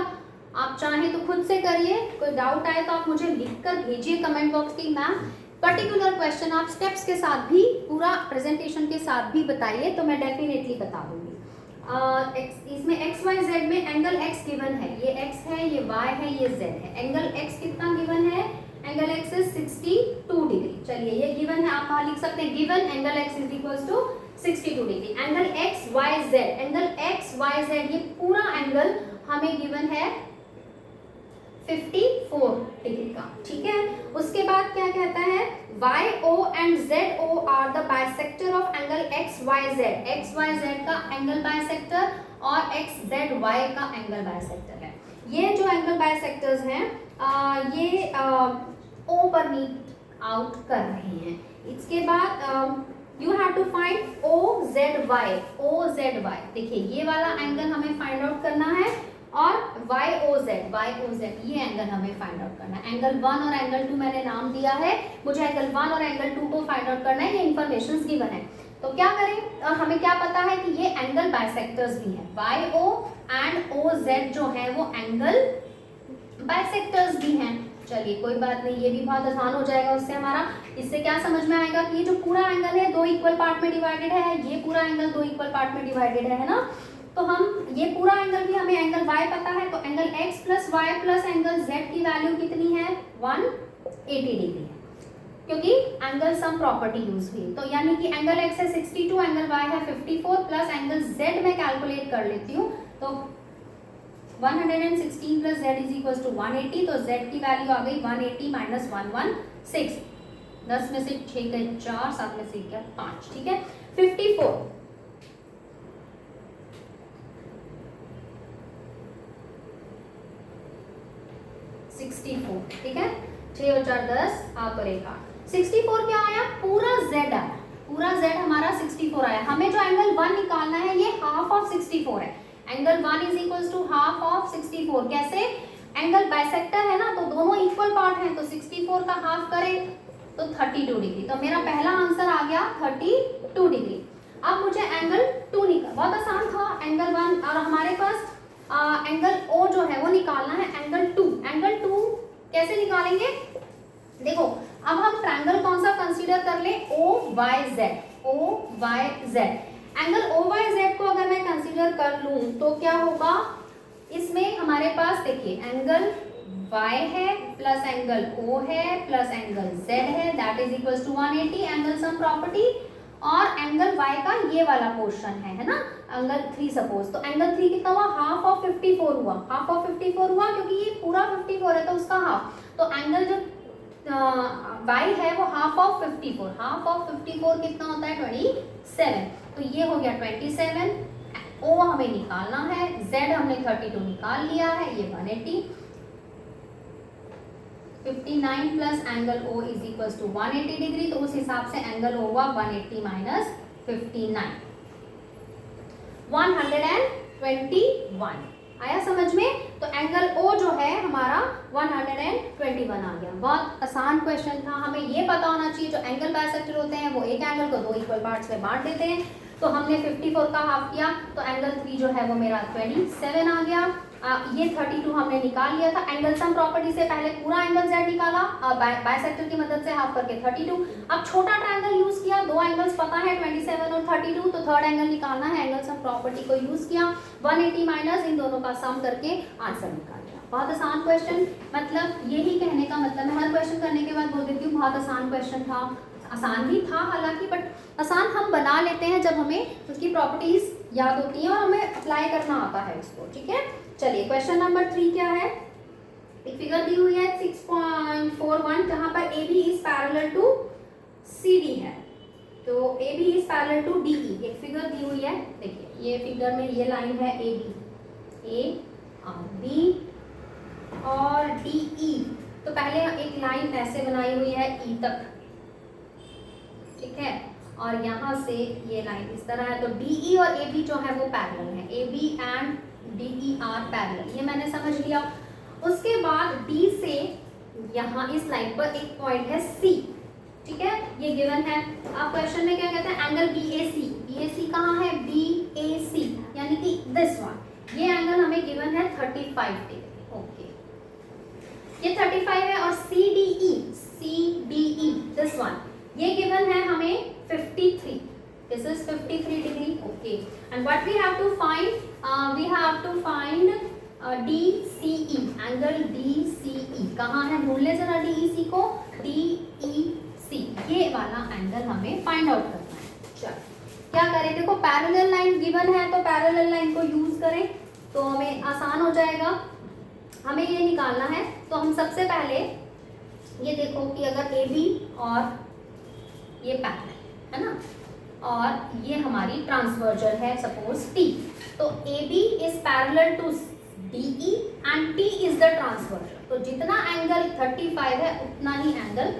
आप चाहें तो खुद से करिए, कोई डाउट आए तो आप मुझे लिखकर भेजिए कमेंट बॉक्स की मैम पर्टिकुलर क्वेश्चन आप स्टेप्स के साथ भी पूरा प्रेजेंटेशन के साथ भी बताइए तो मैं डेफिनेटली बता दूंगी। इसमें एक्स वाई जेड में एंगल एक्स गिवन है, ये एक्स है, ये वाई है, ये जेड है। एंगल एक्स कितना गिवन है, एंगल एक्स इज 62 डिग्री। चलिए ये गिवन है, आप वहां लिख सकते हैं given angle X is equals to 62 degree. Angle X Y Z, angle X Y Z ये पूरा एंगल हमें गिवन है 54 डिग्री का, ठीक है। उसके बाद क्या कहता है, YO and ZO are the bisector of angle XYZ। XYZ का एंगल बाइसेक्टर और XZY का एंगल बाइसेक्टर है। ये जो एंगल बाइसेक्टर्स हैं ये O पर मीट आउट कर रहे हैं। इसके बाद you have to find OZY। देखिए ये वाला एंगल हमें फाइंड आउट करना है, और YOZ ये एंगल हमें फाइंड आउट करना है। एंगल 1 और एंगल 2 मैंने नाम दिया है, मुझे एंगल 1 और एंगल 2 को फाइंड आउट करना है, ये इन्फॉर्मेशंस गिवन है। तो क्या करें, और हमें क्या पता है कि ये एंगल बाइसेक्टर्स भी हैं, YO एंड OZ जो है वो एंगल बाइसेक्टर्स भी हैं। चलिए कोई बात नहीं, ये भी बहुत आसान हो जाएगा उससे हमारा। इससे क्या समझ में आएगा कि ये जो पूरा एंगल है दो इक्वल पार्ट में डिवाइडेड है, ये पूरा एंगल दो इक्वल पार्ट में डिवाइडेड है ना। तो हम ये पूरा एंगल भी हमें एंगल y पता है, तो angle x plus Y plus angle z की वैल्यू कितनी है 180 डिग्री है, क्योंकि एंगल सम प्रॉपर्टी यूज हुई। तो यानी कि एंगल x है 62, एंगल y है 54 प्लस एंगल z मैं कैलकुलेट कर लेती हूँ, तो 116 plus z is equal to 180, तो z की वैल्यू आ गई 180 माइनस 116, 10 में से 6 गए 4, 7 में से क्या 5, ठीक है। 54 64, ठीक है, 6 और 4 10, 8 और 1 8। 64 क्या आया, पूरा z आया, पूरा z हमारा 64 आया। हमें जो एंगल 1 निकालना है ये हाफ ऑफ 64 है। Angle 1 is equals to half of 64। कैसे, एंगल बाइसेक्टर है ना, तो दोनों इक्वल पार्ट हैं, तो 64 का हाफ करें तो 32 डिग्री। तो मेरा पहला आंसर आ गया 32 डिग्री। अब मुझे एंगल 2 निकाल, बहुत आसान था एंगल 1, और हमारे पास एंगल O जो है वो निकालना है एंगल 2। एंगल 2 कैसे निकालेंगे, देखो अब हम ट्रायंगल कौन सा कंसीडर कर ले, OYZ। एंगल OYZ को अगर मैं कंसीडर कर लूं तो क्या होगा, इसमें हमारे पास देखिए एंगल Y है प्लस एंगल O है प्लस एंगल Z है, that is equals to 180 angle sum property, और एंगल y का ये वाला पोर्शन है ना, एंगल 3 सपोज। तो एंगल 3 कितना हुआ, हाफ ऑफ 54 हुआ, हाफ ऑफ 54 हुआ क्योंकि ये पूरा 54 है तो उसका हाफ। तो एंगल जो y है वो हाफ ऑफ 54, हाफ ऑफ 54 कितना होता है 27, तो ये हो गया 27। O हमें निकालना है, Z हमने 32 निकाल लिया है, ये 180। 59 plus angle O is equal to 180 degree, तो उस हिसाब से एंगल O हुआ 180 माइनस 59, 121 आया समझ में। तो एंगल O जो है हमारा 121 आ गया। बहुत आसान क्वेश्चन था, हमें ये पता होना चाहिए जो एंगल बाइसेक्टर होते हैं वो एक एंगल को दो इक्वल पार्ट्स में बांट देते हैं। तो हमने 54 का हाफ किया, तो एंगल 3 जो है वो मेरा 27 आ गया। ये 32 हमने निकाल लिया था। एंगल सम प्रॉपर्टी से पहले पूरा एंगल z निकाला, बाइसेक्टर की मदद से हाफ करके 32। अब छोटा ट्रायंगल यूज किया, दो एंगल्स पता है 27 और 32, तो थर्ड एंगल निकालना है, एंगल सम प्रॉपर्टी को यूज किया, 180 माइनस इन दोनों का सम करके आंसर निकाल लिया। बहुत आसान क्वेश्चन, मतलब यही कहने का मतलब है, हर क्वेश्चन करने के बाद बोल देती हूँ बहुत आसान क्वेश्चन था। आसान भी था हालांकि, बट आसान हम बना लेते हैं जब हमें उसकी प्रॉपर्टीज याद होती हैं और हमें अप्लाई करना आता है उसको, ठीक है। चलिए क्वेश्चन नंबर 3 क्या है, एक फिगर दी हुई है 6.41 जहां पर AB is parallel to CD है, तो AB is parallel to DE। एक फिगर दी हुई है, देखिए ये फिगर में ये लाइन है AB, A और B और DE। तो पहले एक लाइन ऐसे बनाई हुई है E तक, ठीक है, और यहाँ से ये लाइन इस तरह है, तो DE और AB जो है वो पैरेलल है, AB and DE are parallel, ये मैंने समझ लिया। उसके बाद D से यहाँ इस लाइन पर एक पॉइंट है C, ठीक है, ये गिवन है। अब क्वेश्चन में क्या कहते हैं, एंगल BAC, BAC कहाँ है, BAC यानी कि दिस वन, ये एंगल हमें गिवन है 35 डिग्री, ओके, ये 35 है। और CDE दिस वन, ये गिवन है हमें 53, this is 53 degree, okay, and what we have to find, we have to find DCE, angle DCE कहाँ है, ढूंढ ले जरा DEC को, DEC ये वाला एंगल हमें फाइंड आउट करना है। चलो क्या करें, देखो पैरेलल लाइन गिवन है तो पैरेलल लाइन को यूज करें तो हमें आसान हो जाएगा। हमें ये निकालना है, तो हम सबसे पहले ये देखो कि अगर AB और ये पैरेलल है ना, और ये हमारी ट्रांसवर्जल है सपोज T, तो AB is parallel to DE and T is the transversal. तो जितना एंगल 35 है उतना ही एंगल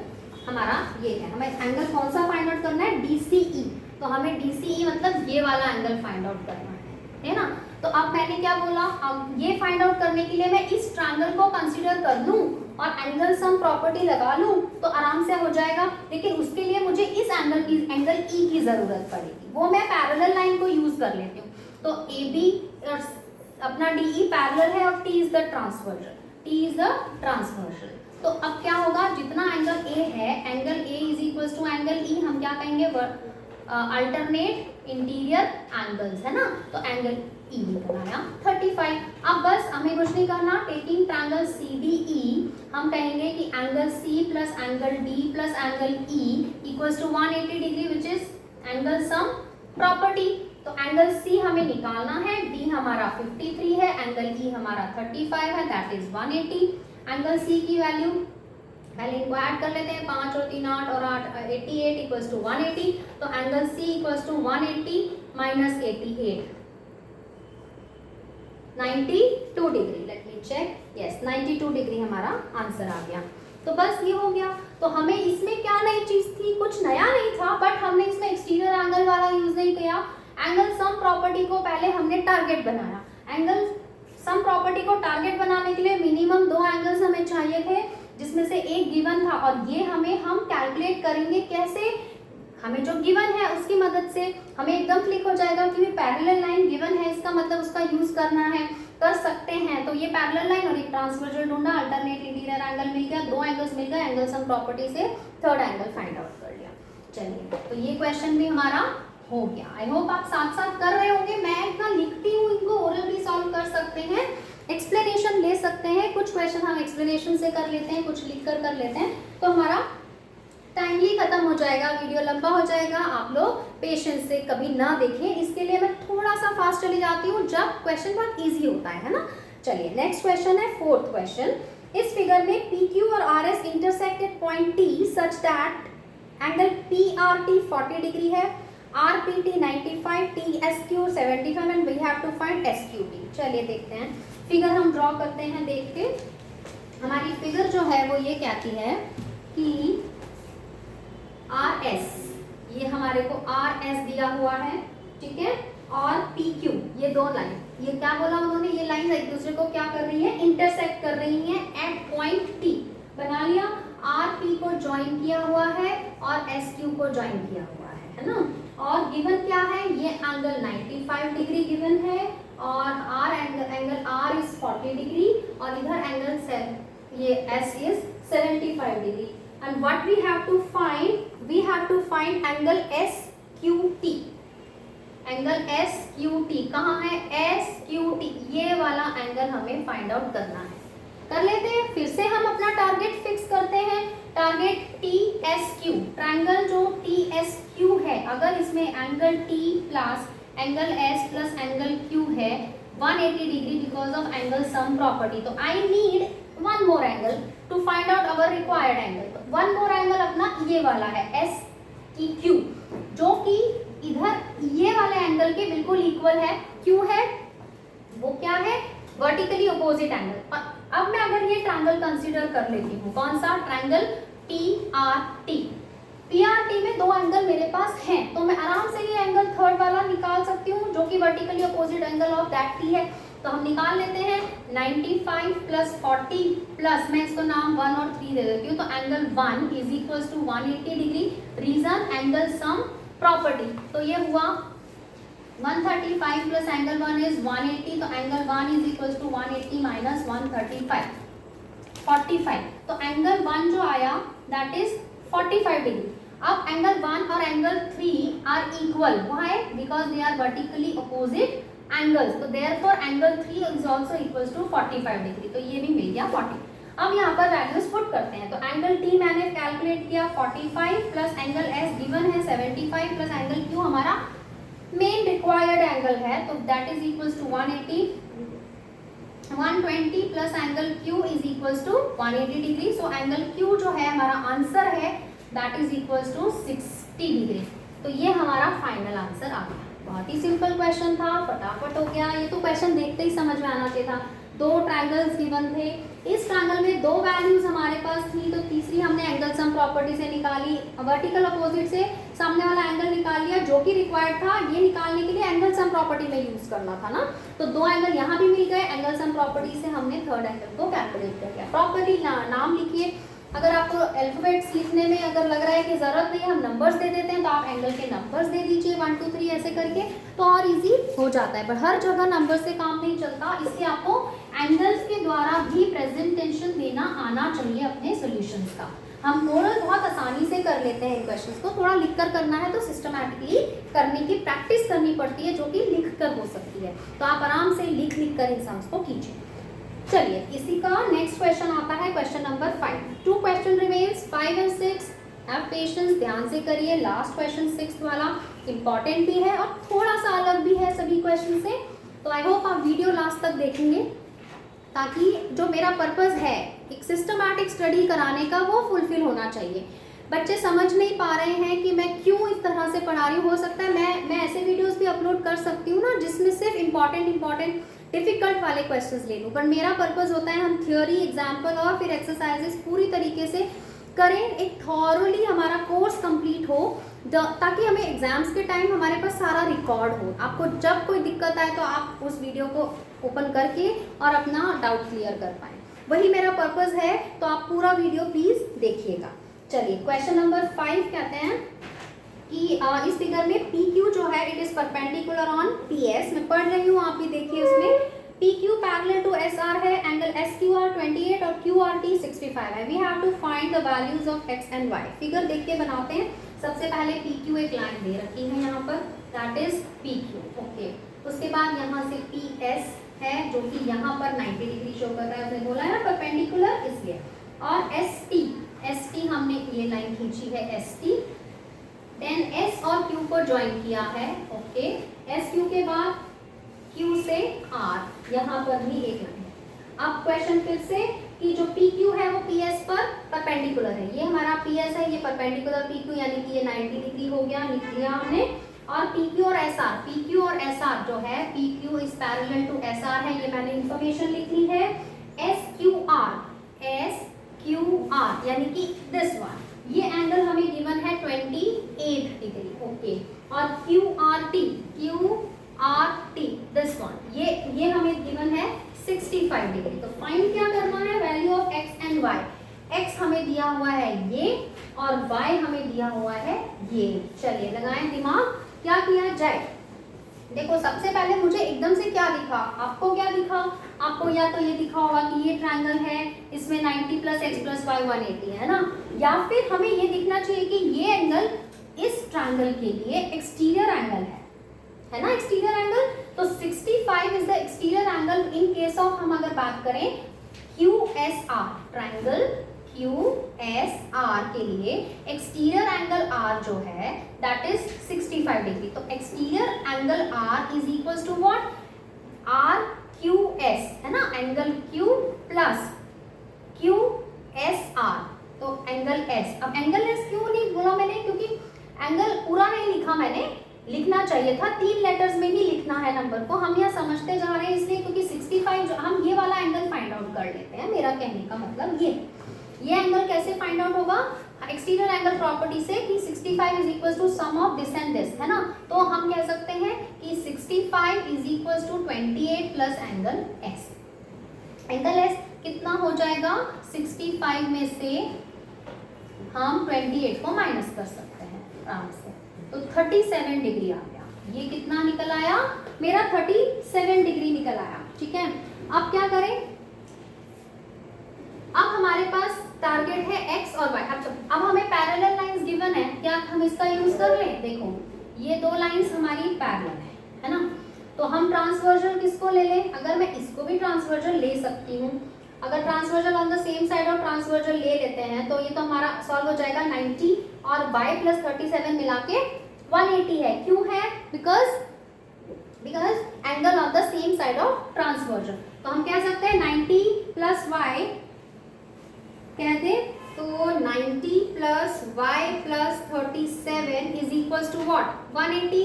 हमारा ये है। हमें एंगल कौन सा फाइंड आउट करना है, DCE, तो हमें DCE मतलब ये वाला एंगल फाइंड आउट करना है ना। तो अब मैंने क्या बोला, अब ये फाइंड आउट करने के लिए मैं इस ट्रायंगल को कंसीडर कर लूं और एंगल सम प्रॉपर्टी लगा लूं तो आराम से हो जाएगा, लेकिन उसके लिए मुझे इस एंगल E की जरूरत पड़ेगी, वो मैं पैरेलल लाइन को यूज कर लेती हूँ। तो AB अपना DE पैरेलल है और T इज द ट्रांसवर्जल, तो अब क्या होगा, जितना एंगल A है, angle A is equal to angle E, हम क्या कहेंगे, अल्टरनेट इंटीरियर एंगल्स है ना, तो एंगल E बनाया 35। अब बस हमें कुछ नहीं करना, टेकिंग ट्रायंगल CDE हम कहेंगे कि angle C plus angle D plus angle E equals to 180 degree which is angle sum property. तो एंगल C हमें निकालना है, D हमारा 53 है, एंगल E हमारा 35 है, दैट इज 180। एंगल C की वैल्यू पहले इनको ऐड कर लेते हैं, 5 और 3 8 और 8 88 इक्वल्स टू 180, तो angle C equals to 180 minus 88 92 degree. Let me check, yes 92 degree हमारा आंसर आ गया। तो बस ये हो गया। तो हमें इसमें क्या नई चीज थी, कुछ नया नहीं था, बट हमने इसमें एक्सटीरियर एंगल वाला यूज नहीं किया। एंगल सम प्रॉपर्टी को पहले हमने टारगेट बनाया। एंगल सम प्रॉपर्टी को टारगेट बनाने के लिए मिनिमम 2 एंगल्स हमें चाहिए थे, जिसमें से एक गिवन था, और ये हम कैलकुलेट करेंगे कैसे, हमें जो गिवन है उसकी मदद से हमें एकदम क्लिक हो जाएगा कि पैरेलल लाइन गिवन है, इसका मतलब उसका यूज करना है, कर सकते हैं। तो ये पैरेलल लाइन और एक ट्रांसवर्जल ढूंढा, अल्टरनेट इंटीरियर एंगल मिल गया, 2 एंगल्स मिल गए, एंगल सम प्रॉपर्टी से थर्ड एंगल फाइंड आउट कर लिया। चलिए, तो ये क्वेश्चन भी हमारा हो गया। आई होप आप साथ साथ कर रहे होंगे। मैं इतना लिखती हूँ, इनको ओरल भी सॉल्व कर सकते हैं, एक्सप्लेनेशन ले सकते हैं। कुछ क्वेश्चन हम एक्सप्लेनेशन से कर लेते हैं, कुछ लिख कर लेते हैं, तो हमारा टाइमली खत्म हो जाएगा, वीडियो लंबा हो जाएगा। आप लोग पेशेंस से कभी ना देखें, इसके लिए मैं थोड़ा सा फास्ट चली जाती हूँ जब क्वेश्चन बहुत इजी होता है ना। चलिए नेक्स्ट क्वेश्चन है, 4th क्वेश्चन। इस फिगर में PQ और RS intersect at point T such that angle PRT 40 degree है, RPT 95, TSQ 75 and we have to find SQT। चलिए देखते हैं, फिगर हम ड्रॉ करते हैं। देख के हमारी फिगर जो है वो ये कहती है कि RS, ये हमारे को RS दिया हुआ है, ठीक है, और PQ, ये 2 लाइन, ये क्या बोला उन्होंने, ये लाइन एक दूसरे को क्या कर रही है, इंटरसेक्ट कर रही है एट पॉइंट T। बना लिया, RP को ज्वाइन किया हुआ है और SQ को ज्वाइन किया हुआ है ना। और गिवन क्या है, ये एंगल 95 डिग्री गिवन है और R angle R is 40 degree और इधर एंगल ये S is 75 degree and what we have to find angle S Q T. Angle S Q T कहाँ है? एस क्यू टी, ये वाला एंगल हमें फाइंड आउट करना है। कर लेते हैं, फिर से हम अपना टारगेट फिक्स करते हैं। Target T S Q, triangle जो टी एस क्यू है, अगर इसमें angle T plus angle S plus angle Q है 180 degree because of angle sum property, तो I need one more angle to find out our required angle. तो one more angle अपना ये वाला है एस की क्यू, जो कि इधर ये वाले एंगल के बिल्कुल इक्वल है। क्यू है वो क्या है? Vertically opposite angle. और अब मैं अगर ये ट्रायंगल कंसीडर कर लेती हूँ, कौन सा? Triangle T R T. P R T में दो एंगल मेरे पास हैं, तो मैं आराम से ये एंगल थर्ड वाला निकाल सकती हूँ जो कि vertically opposite angle of that T है। तो हम निकाल लेते हैं 95 प्लस 40 प्लस, मैं इसको नाम 1 और 3 दे देती हूँ, तो angle 1 is equal to 180 degree. Reason angle sum property, तो ये हुआ 135 प्लस एंगल 1 इज 180, तो angle 1 is equal to 180 minus 135 45, तो एंगल 1 जो आया दैट इज 45 डिग्री। अब एंगल 1 और angle 3 are equal, why? Because they are vertically opposite angles, तो therefore angle 3 is also equals to 45 degree, तो ये भी मिल गया 40। अब यहाँ पर वैल्यूज पुट करते हैं, तो एंगल टी मैंने कैलकुलेट किया 45 प्लस एंगल एस गिवन है 75 प्लस एंगल क्यू हमारा मेन रिक्वायर्ड एंगल है, तो that is equals to 180 120 plus angle Q is equals to 180 degree. So angle Q जो है हमारा आंसर है that is equals to 60 degree. तो ये हमारा फाइनल आंसर आ गया। बहुत ही सिंपल क्वेश्चन था, फटाफट हो गया। ये तो क्वेश्चन देखते ही समझ में आना चाहिए था। दो ट्रायंगल्स गिवन थे, इस ट्रायंगल में दो वैल्यूज हमारे पास थी, तो तीसरी हमने एंगल सम प्रॉपर्टी से निकाली, वर्टिकल अपोजिट से सामने वाला एंगल निकाल लिया जो कि रिक्वायर्ड था। ये निकालने के लिए एंगल सम प्रॉपर्टी में यूज करना था ना, तो दो एंगल यहाँ भी मिल गए। एंगल सम प्रॉपर्टी से हमने थर्ड एंगल को कैलकुलेट कर लिया। प्रॉपर्टी नाम लिखिए। अगर आपको अल्फाबेट्स लिखने में अगर लग रहा है कि जरूरत नहीं, हम नंबर्स दे देते हैं, तो आप एंगल के नंबर्स दे दीजिए 1 2 3 ऐसे करके, तो और इजी हो जाता है। पर हर जगह नंबर से काम नहीं चलता, इसलिए आपको एंगल्स के द्वारा भी प्रेजेंटेशन देना आना चाहिए अपने सॉल्यूशंस का। हम मोरल बहुत आसानी से कर लेते हैं, इन क्वेश्चंस को थोड़ा लिख कर करना है तो सिस्टमैटिकली करने की प्रैक्टिस करनी पड़ती है, जो कि लिख कर हो सकती है। तो आप आराम से लिख कर इन सम्स को कीजिए। चलिए, इसी का नेक्स्ट क्वेश्चन आता है, question number 5। 2 question remains 5 and 6। Have patience, ध्यान से करिए। लास्ट क्वेश्चन 6 वाला इंपॉर्टेंट भी है और थोड़ा सा अलग भी है सभी क्वेश्चन से, तो आई होप आप वीडियो लास्ट तक देखेंगे, ताकि जो मेरा पर्पस है एक सिस्टमैटिक स्टडी कराने का वो फुलफिल होना चाहिए। बच्चे समझ नहीं पा रहे हैं कि मैं क्यों इस तरह से पढ़ा रही हूँ। हो सकता है मैं ऐसे वीडियोस भी अपलोड कर सकती हूँ ना, जिसमें सिर्फ इंपॉर्टेंट डिफिकल्ट वाले क्वेश्चंस ले लूँ, पर मेरा पर्पस होता है हम थ्योरी, एग्जाम्पल और फिर एक्सरसाइजेस पूरी तरीके से करें, एक थॉरली हमारा कोर्स कंप्लीट हो, ताकि हमें एग्जाम्स के टाइम हमारे पास सारा रिकॉर्ड हो। आपको जब कोई दिक्कत आए तो आप उस वीडियो को ओपन करके और अपना डाउट क्लियर कर पाएँ, वही मेरा पर्पस है। तो आप पूरा वीडियो प्लीज देखिएगा। चलिए, क्वेश्चन नंबर 5 कहते हैं कि इस फिगर में PQ जो है it is perpendicular on PS। मैं पढ़ रही हूँ, आप भी देखिए। उसमें PQ पैरेलल टू SR है, एंगल SQR 28 और QRT 65 है। We have to find the values of X and Y। Figure देख के बनाते हैं। सबसे पहले PQ एक लाइन दे रखी है यहाँ पर, दैट इज PQ, ओके। उसके बाद यहाँ से PS है जो कि यहाँ पर 90 डिग्री शो कर रहा है, उसने बोला है ना परपेंडिकुलर, इसलिए। और ST हमने ये लाइन खींची है ST, देन S और Q को ज्वाइन किया है, ओके। SQ के बाद Q से R, यहाँ पर भी एक लाइन है। अब क्वेश्चन फिर से कि जो PQ है वो PS पर परपेंडिकुलर है। ये हमारा PS है, ये परपेंडिकुलर PQ, यानी कि ये 90 डिग्री हो गया, लिख लिया हमने। और PQ और SR जो है, PQ is parallel to SR है, ये मैंने इंफॉर्मेशन लिख ली है। SQR यानी कि दिस वन, ये एंगल हमें गिवन है 28 डिग्री, ओके। और QRT दिस वन, ये हमें गिवन है 65 डिग्री। तो फाइंड क्या करना है? Value of X and Y। X हमें दिया हुआ है ये और Y हमें दिया हुआ है ये। चलिए लगाएं दिमाग, क्या किया जाए। देखो सबसे पहले मुझे एकदम से क्या दिखा, आपको क्या दिखा, आपको या तो ये दिखा होगा कि ये ट्रायंगल है, इसमें 90 प्लस एक्स प्लस वाई 180 है ना, या फिर हमें ये दिखना चाहिए कि ये एंगल इस ट्रायंगल के लिए एक्सटीरियर एंगल है ना, एक्सटीरियर एंगल। तो 65 is the exterior angle in case of, हम अगर बात करें QSR, ट्रायंगल QSR के लिए एक्सटीरियर एंगल R जो है दैट इज 65 डिग्री। तो exterior angle R is equals to what, RQS है ना, एंगल Q प्लस QSR, तो एंगल S। अब एंगल S क्यों नहीं बोला मैंने, क्योंकि एंगल पूरा नहीं लिखा मैंने, लिखना चाहिए था 3 लेटर्स में ही लिखना है नंबर को, हम यहाँ समझते जा रहे हैं इसलिए, क्योंकि 65 हम ये वाला एंगल फाइंड आउट कर लेते हैं। मेरा कहने का मतलब ये एंगल कैसे फाइंड आउट होगा, एक्सटीरियर एंगल प्रॉपर्टी से कि 65 is equal to sum of this and this, है ना। तो हम कह सकते हैं कि 65 is equal to 28 plus angle S। Angle S कितना हो जाएगा, 65 में से हम 28 को माइनस कर सकते हैं आराम से, तो 37 डिग्री आ गया। ये कितना निकल आया, मेरा 37 डिग्री निकल आया, ठीक है। अब क्या करें, अब हमारे पास टारगेट है x और y। अब हमें पैरेलल लाइंस गिवन है, क्या हम इसका यूज कर लें, देखो ये 2 लाइंस हमारी पैरेलल है ना, तो हम ट्रांसवर्जल किसको ले लें, अगर मैं इसको भी ट्रांसवर्जल ले सकती हूँ, अगर transversal on the same side of transversal ले लेते हैं तो ये तो हमारा सॉल्व हो जाएगा 90 और y प्लस 37 मिला के 180 है। क्यों है, because angle of the same side of transversal. तो हम कह सकते हैं 90 प्लस y कहते, तो 90 plus y plus 37 is equals to what, 180।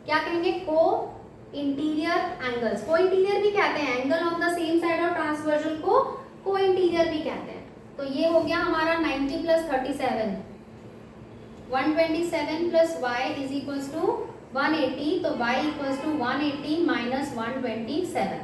क्या कहेंगे, को इंटीरियर एंगल्स, को इंटीरियर भी कहते हैं, angle of the same side of transversal को इंटीरियर भी कहते हैं। तो ये हो गया हमारा 90 plus 37, 127 plus y is equals to 180, तो y equals to 180 minus 127,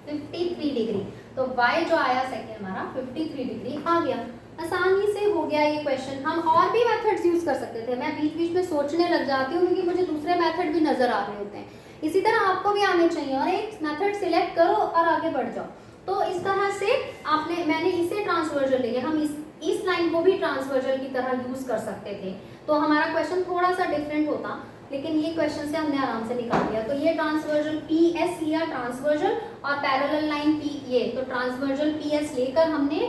53 degree. तो y जो आया सेकेंड हमारा 53 डिग्री आ गया। आसानी से हो गया ये क्वेश्चन। हम और भी मेथड्स यूज कर सकते थे, मैं बीच बीच में सोचने लग जाती हूँ क्योंकि मुझे दूसरे मेथड भी नजर आ रहे होते हैं। इसी तरह आपको भी आने चाहिए और एक मेथड सिलेक्ट करो और आगे बढ़ जाओ। तो इस तरह से मैंने इसे ट्रांसवर्जल लिया, हम इस लाइन को भी ट्रांसवर्जल की तरह यूज कर सकते थे, तो हमारा क्वेश्चन थोड़ा सा डिफरेंट होता, लेकिन ये क्वेश्चन से हमने आराम से निकाल दिया। तो ये ट्रांसवर्जल PS लिया ट्रांसवर्जल, और पैरेलल लाइन P, ये तो ट्रांसवर्जल PS लेकर हमने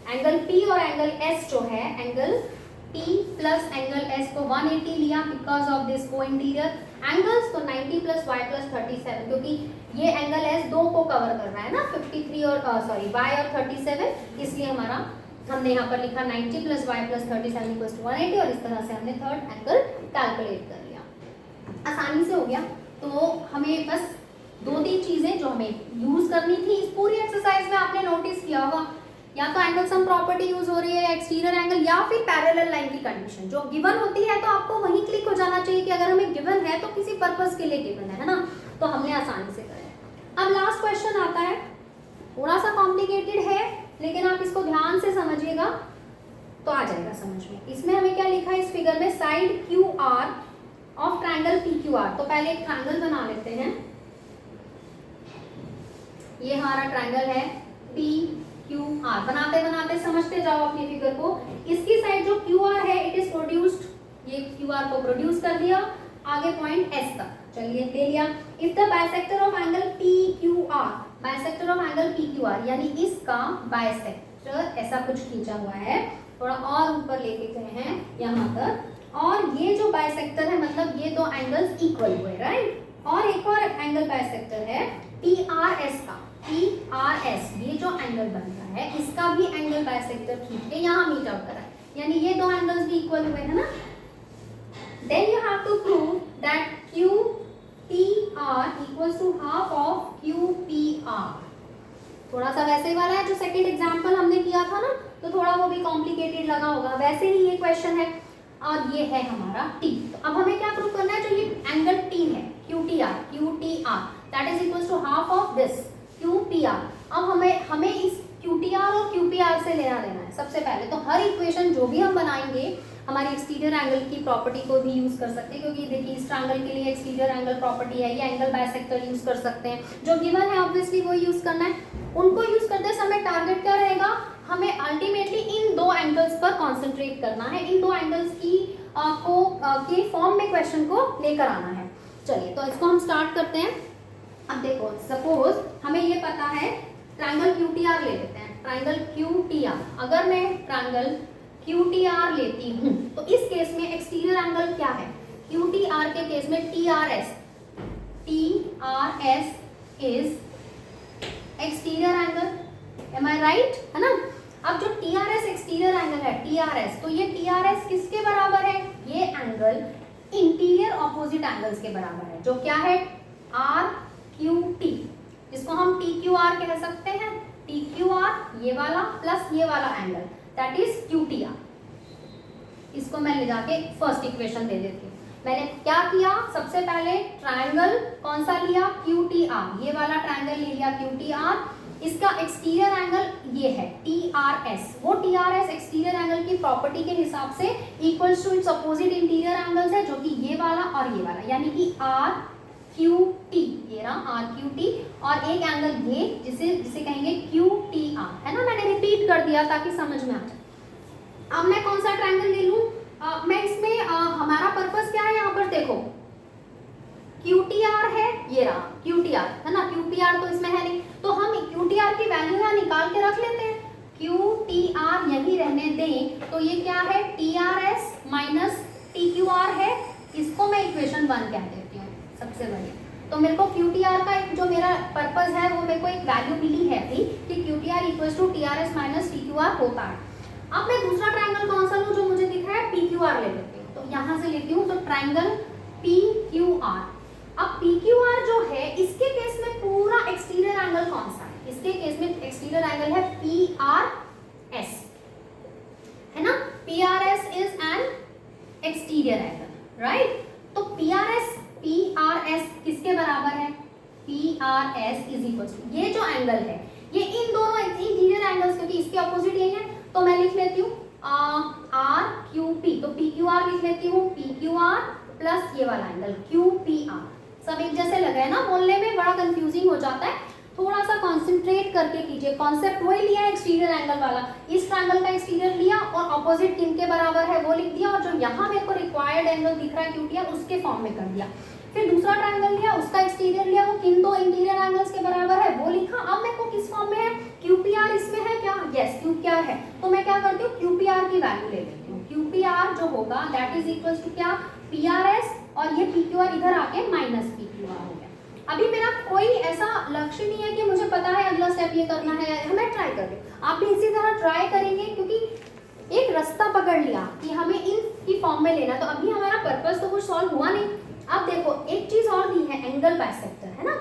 एंगल P और एंगल S जो है, angle P plus angle S को 180 लिया बिकॉज ऑफ दिस को इंटीरियर एंगल्स। तो 90 प्लस y प्लस 37, क्योंकि ये एंगल S 2 को कवर कर रहा है ना, 53 और y और 37, इसलिए हमने यहाँ पर लिखा 90 plus y plus 37 equals to 180, और इस तरह से हमने थर्ड एंगल कैलकुलेट कर लिया, आसानी से हो गया। तो हमें बस 2-3 चीजें जो हमें यूज करनी थी इस पूरी एक्सरसाइज में, आपने नोटिस किया होगा, या तो एंगल सम प्रॉपर्टी यूज हो रही है, एक्सटीरियर एंगल, या फिर पैरेलल लाइन की कंडीशन जो गिवन होती है, तो आपको वहीं क्लिक हो जाना चाहिए कि अगर हमें गिवन है तो किसी पर्पस के लिए गिवन है ना, तो हमने आसानी से करा। अब लास्ट क्वेश्चन आता है, थोड़ा सा कॉम्प्लिकेटेड है लेकिन आप इसको ध्यान से समझिएगा तो आ जाएगा समझ में। इसमें हमें क्या लिखा है इस फिगर में, side QR of triangle PQR। तो पहले एक ट्रायंगल बना लेते हैं, ये हमारा ट्रायंगल है PQR, बनाते बनाते समझते जाओ अपनी फिगर को। इसकी साइड जो QR है इट इज प्रोड्यूस्ड, ये QR को प्रोड्यूस कर दिया आगे पॉइंट S तक, चलिए ले लिया। If the bisector of angle PQR, bisector of angle PQR यानी इसका बाइसेक्टर ऐसा कुछ खींचा हुआ है, थोड़ा और ऊपर लेके गए हैं यहाँ तक, और ये जो बाइसेक्टर है मतलब ये दो एंगल्स इक्वल हुए, राइट। और एक और एंगल बाइसेक्टर है PRS का, PRS, ये जो एंगल बन रहा है इसका भी एंगल बाइसेक्टर खींच के यहाँ मीट आउट करा है, यानी ये दो एंगल्स भी इक्वल हुए है ना। Then you have to prove that QTR equals to half of QPR। थोड़ा सा वैसे ही वाला है जो सेकंड एग्जांपल हमने किया था ना, तो थोड़ा वो भी कॉम्प्लिकेटेड लगा होगा, वैसे ही ये क्वेश्चन है। और ये है हमारा T। तो अब हमें क्या प्रूव करना है, जो ये एंगल T है QTR that is equals to half of this QPR। अब हमें इस QTR और QPR से लेना देना है सबसे पहले। तो हर इक्वेशन जो भी हम बनाएंगे हमारी एक्सटीरियर एंगल की प्रॉपर्टी को भी यूज कर सकते हैं, क्योंकि देखिए इस ट्रायंगल के लिए एक्सटीरियर एंगल प्रॉपर्टी है, ये एंगल बाइसेक्टर यूज कर सकते हैं, जो गिवन है ऑब्वियसली वो यूज करना है। उनको यूज करते समय टारगेट क्या रहेगा, हमें अल्टीमेटली इन दो एंगल्स पर कॉन्सेंट्रेट करना है, इन दो एंगल्स की के फॉर्म में क्वेश्चन को लेकर आना है। चलिए तो इसको हम स्टार्ट करते हैं। अब देखो सपोज हमें ये पता है ट्रायंगल QTR ले लेते हैं, ट्रायंगल QTR। अगर मैं ट्रायंगल QTR लेती हूँ तो इस केस में एक्सटीरियर एंगल क्या है, QTR के केस में TRS is exterior angle, am I right, है ना। अब जो TRS एक्सटीरियर एंगल है TRS, तो ये TRS किसके बराबर है, ये एंगल इंटीरियर ऑपोजिट एंगल्स के बराबर है, जो क्या है RQT, जिसको हम TQR कह सकते हैं। TQR ये वाला प्लस ये वाला एंगल, दैट इज QTR। इसको मैं ले जाके फर्स्ट इक्वेशन दे देती हूँ। मैंने क्या किया, सबसे पहले ट्रायंगल कौन सा लिया, QTR, ये वाला ट्रायंगल ले लिया QTR। इसका एक्सटीरियर एंगल ये है TRS, वो TRS एक्सटीरियर एंगल की प्रॉपर्टी के हिसाब से equals to its opposite interior angles है, जो कि ये वाला और ये वाला, यानी कि RQT, ये रहा RQT, और एक एंगल ये जिसे कहेंगे QTR, है ना। मैंने रिपीट कर दिया ताकि समझ में आ जाए। अब मैं कौन सा ट्रायंगल ले लूं, मैं इसमें हमारा पर्पस क्या है, यहाँ पर देखो QTR है, ये रहा QTR, है ना। QPR तो इसमें है नहीं, तो हम QTR की वैल्यू यहाँ निकाल के रख लेते हैं। QTR यही रहने दें तो ये क्या है, TRS माइनस TQR है। इसको मैं इक्वेशन 1 कह देती हूँ सबसे बढ़िया। तो मेरे को QTR का एक जो मेरा पर्पस है वो मेरे को एक वैल्यू मिली है अभी कि QTR equals to TRS minus TQR होता है। अब मैं दूसरा ट्रायंगल कौन सा लूँ, जो मुझे दिख रहा है PQR ले लेती हूँ। तो यहाँ से लेती हूँ तो ट्रायंगल PQR। अब PQR जो है इसके केस में पूरा एक्सटीरियर एंगल कौन सा है, इसके केस में एक्सटीरियर एंगल है PRS, है ना। PRS is an exterior angle, right. तो PRS किसके बराबर है, PRS इज इक्वल टू ये जो एंगल है, ये इन दोनों इंटीरियर एंगल्स, क्योंकि इसके अपोजिट यही है, तो मैं लिख लेती हूँ RQP। तो PQR लिख लेती हूँ PQR प्लस ये वाला एंगल QPR। सब एक जैसे लग रहे हैं ना, बोलने में बड़ा कंफ्यूजिंग हो जाता है, थोड़ा सा कंसंट्रेट करके कीजिए। कॉन्सेप्ट वही लिया है एक्सटीरियर एंगल वाला, इस ट्रायंगल का एक्सटीरियर लिया और ऑपोजिट किन के बराबर है वो लिख दिया, और जो यहाँ मेरे को रिक्वायर्ड एंगल दिख रहा है QTR उसके फॉर्म में कर दिया। फिर दूसरा ट्रायंगल लिया, उसका एक्सटीरियर लिया, वो किन दो इंटीरियर एंगल्स के बराबर है वो लिखा। अब मेरे को किस फॉर्म में है, QPR इसमें है क्या, यस QPR है, तो मैं क्या करती हूँ QPR की वैल्यू ले लेती हूँ। QPR जो होगा दैट इज इक्वल्स टू क्या, PRS, और ये PQR इधर आके माइनस PQR हो गया। अभी मेरा कोई ऐसा लक्ष्य नहीं है कि मुझे पता है अगला स्टेप ये करना है, मैं ट्राई कर रही हूँ, आप भी इसी तरह ट्राई करेंगे, क्योंकि एक रास्ता पकड़ लिया कि हमें इन की फॉर्म में लेना। तो अभी हमारा पर्पस तो कुछ सॉल्व हुआ नहीं। अब देखो एक चीज और दी है, एंगल बाइसेक्टर, है ना।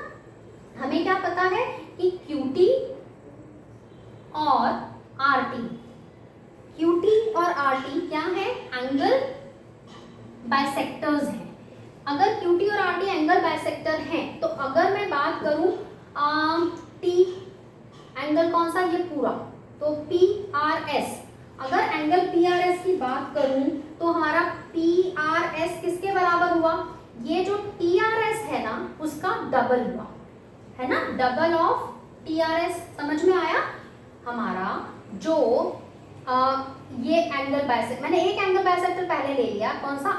हमें क्या पता है कि QT और RT, QT और RT क्या है, एंगल बाइसेक्टर्स हैं। अगर QT और RT एंगल बाइसेक्टर हैं, तो अगर मैं बात करूं T एंगल कौन सा, ये पूरा, तो PRS, अगर एंगल PRS की बात करूं तो हमारा PRS किसके बराबर हुआ, ये जो TRS है ना उसका डबल हुआ, है ना, डबल ऑफ TRS। समझ में आया हमारा जो ये एंगल बाइसेक्टर, मैंने एक एंगल बाइसेक्टर पहले ले लिया, कौन सा,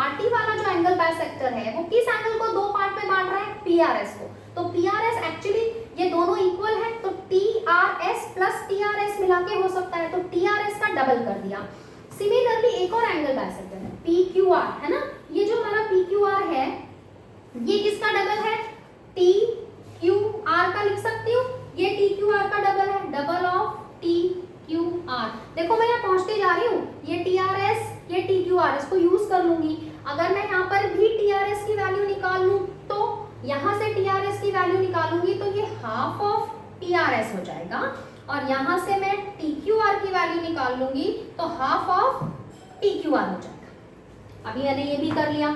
RT वाला जो एंगल बाइसेक्टर है वो किस एंगल को दो पार्ट में बांट रहा है, PRS को। तो PRS एक्चुअली ये दोनों इक्वल है, तो TRS प्लस TRS मिला के हो सकता है, तो TRS का डबल कर दिया। सिमिलरली एक और एंगल बाइसेक्टर है PQR, है ना। ये जो हमारा PQR है ये किसका डबल है, TQR का लिख सकती हूँ, ये TQR का डबल है, डबल ऑफ TQR। देखो मैं यहाँ पहुंचते जा रही हूँ, ये TRS ये TQR, इसको यूज कर लूंगी। अगर मैं यहाँ पर भी TRS की वैल्यू निकाल लूँ तो यहाँ से TRS की वैल्यू निकालूंगी तो ये हाफ ऑफ TRS हो जाएगा, और यहाँ से मैं TQR की वैल्यू निकाल लूंगी तो हाफ ऑफ TQR हो जाएगा। अभी मैंने ये भी कर लिया।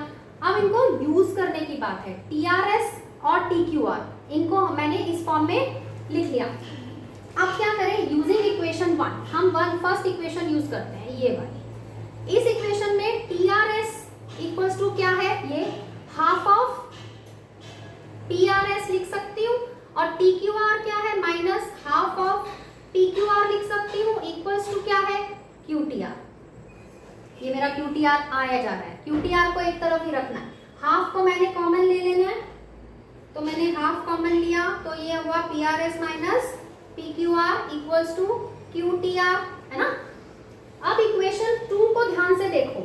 अब इनको यूज करने की बात है, TRS और TQR, इनको मैंने इस फॉर्म में लिख लिया। अब क्या करें, यूजिंग इक्वेशन 1, हम फर्स्ट इक्वेशन यूज करते हैं, ये वाली इस इक्वेशन में TRS इक्वल्स टू क्या है, ये हाफ ऑफ PRS लिख सकती हूँ, और TQR क्या है, माइनस हाफ ऑफ PQR लिख सकती हूँ, इक्वल्स टू क्या है, QTR। ये मेरा QTR आया जा रहा है, QTR को एक तरफ ही रखना है, हाफ को मैंने कॉमन ले लेना है, तो मैंने हाफ कॉमन लिया, तो ये हुआ PRS minus PQR equals to QTR, है ना। अब इक्वेशन 2 को ध्यान से देखो,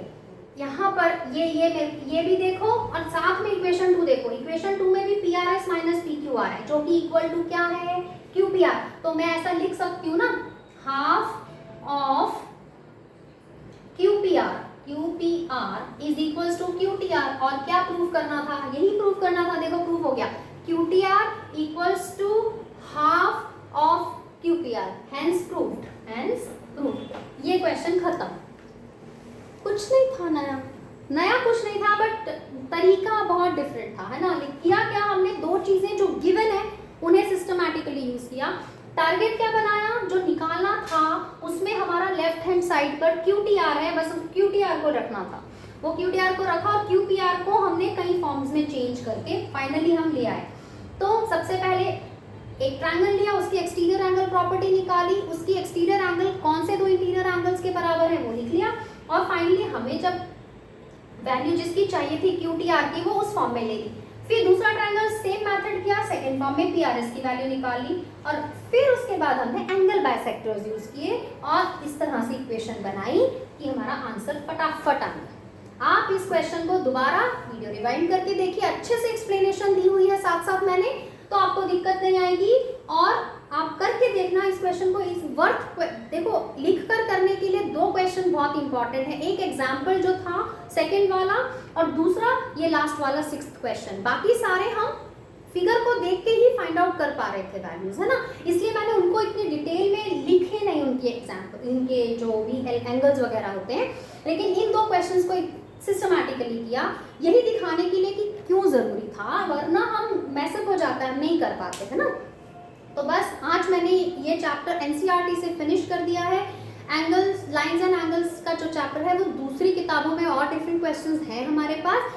यहाँ पर ये भी देखो और साथ में इक्वेशन 2 देखो। इक्वेशन 2 में भी PRS माइनस PQR है, जो कि इक्वल टू क्या है, QPR। तो मैं ऐसा लिख सकती हूँ ना, half of QPR is equals to QTR। और क्या प्रूव करना था, यही प्रूव करना था, देखो प्रूव हो गया, QTR equals to half of QPR, hence proved. ये क्वेश्चन खत्म। कुछ नहीं था नया कुछ नहीं था, बट तरीका बहुत डिफरेंट था, है ना। किया क्या हमने, दो चीजें जो गिवन है उन्हें सिस्टमैटिकली यूज किया। टारगेट क्या बनाया, जो निकालना था उसमें हमारा लेफ्ट हैंड साइड पर QTR है, बस QTR को रखना था, वो QTR को रखा और QPR को हमने कई फॉर्म्स में चेंज करके फाइनली हम ले आए। तो सबसे पहले एक ट्रायंगल लिया, उसकी एक्सटीरियर एंगल प्रॉपर्टी निकाली, उसकी एक्सटीरियर एंगल कौन से दो इंटीरियर एंगल्स के बराबर है वो लिख लिया, और फाइनली हमें जब वैल्यू जिसकी चाहिए थी QTR की वो उस फॉर्म में ले ली। फिर दूसरा ट्रायंगल सेम मेथड किया, सेकंड फॉर्म में PRS की वैल्यू निकाल ली, और फिर उसके बाद हमने एंगल बाइसेक्टर्स यूज किए और इस तरह से इक्वेशन बनाई कि हमारा आंसर फटाफट आ गया। आप इस क्वेश्चन को दोबारा वीडियो रिवाइंड करके देखिए, अच्छे से एक्सप्लेनेशन दी हुई है साथ साथ मैंने, तो आपको दिक्कत नहीं आएगी। और आप करके देखना इस क्वेश्चन को, इस वर्थ देखो लिख कर करने के लिए दो क्वेश्चन बहुत इंपॉर्टेंट है, एक एग्जाम्पल जो था सेकंड वाला, और दूसरा ये लास्ट वाला 6th क्वेश्चन। बाकी सारे हम फिगर को देख के ही फाइंड आउट कर पा रहे थे वैल्यूज, है ना, इसलिए मैंने उनको इतनी डिटेल में लिखे नहीं, उनके एग्जाम्पल, इनके जो भी एंगल्स वगैरह होते हैं, लेकिन इन दो क्वेश्चंस को सिस्टमैटिकली किया, यही दिखाने के लिए कि क्यों जरूरी था, वरना हम मैसअप हो जाता है, हम नहीं कर पाते, है ना। तो बस आज मैंने ये चैप्टर NCERT से फिनिश कर दिया है। एंगल्स, लाइंस एंड एंगल्स का जो चैप्टर है वो दूसरी किताबों में और डिफरेंट क्वेश्चंस हैं हमारे पास।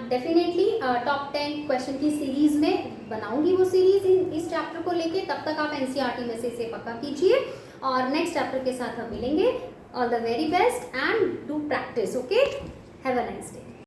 डेफिनेटली टॉप 10 क्वेश्चन की सीरीज में बनाऊंगी वो सीरीज इस चैप्टर को लेके, तब तक आप NCERT में से इसे पक्का कीजिए और नेक्स्ट चैप्टर के साथ हम मिलेंगे। All the very best and do practice, okay, have a nice day.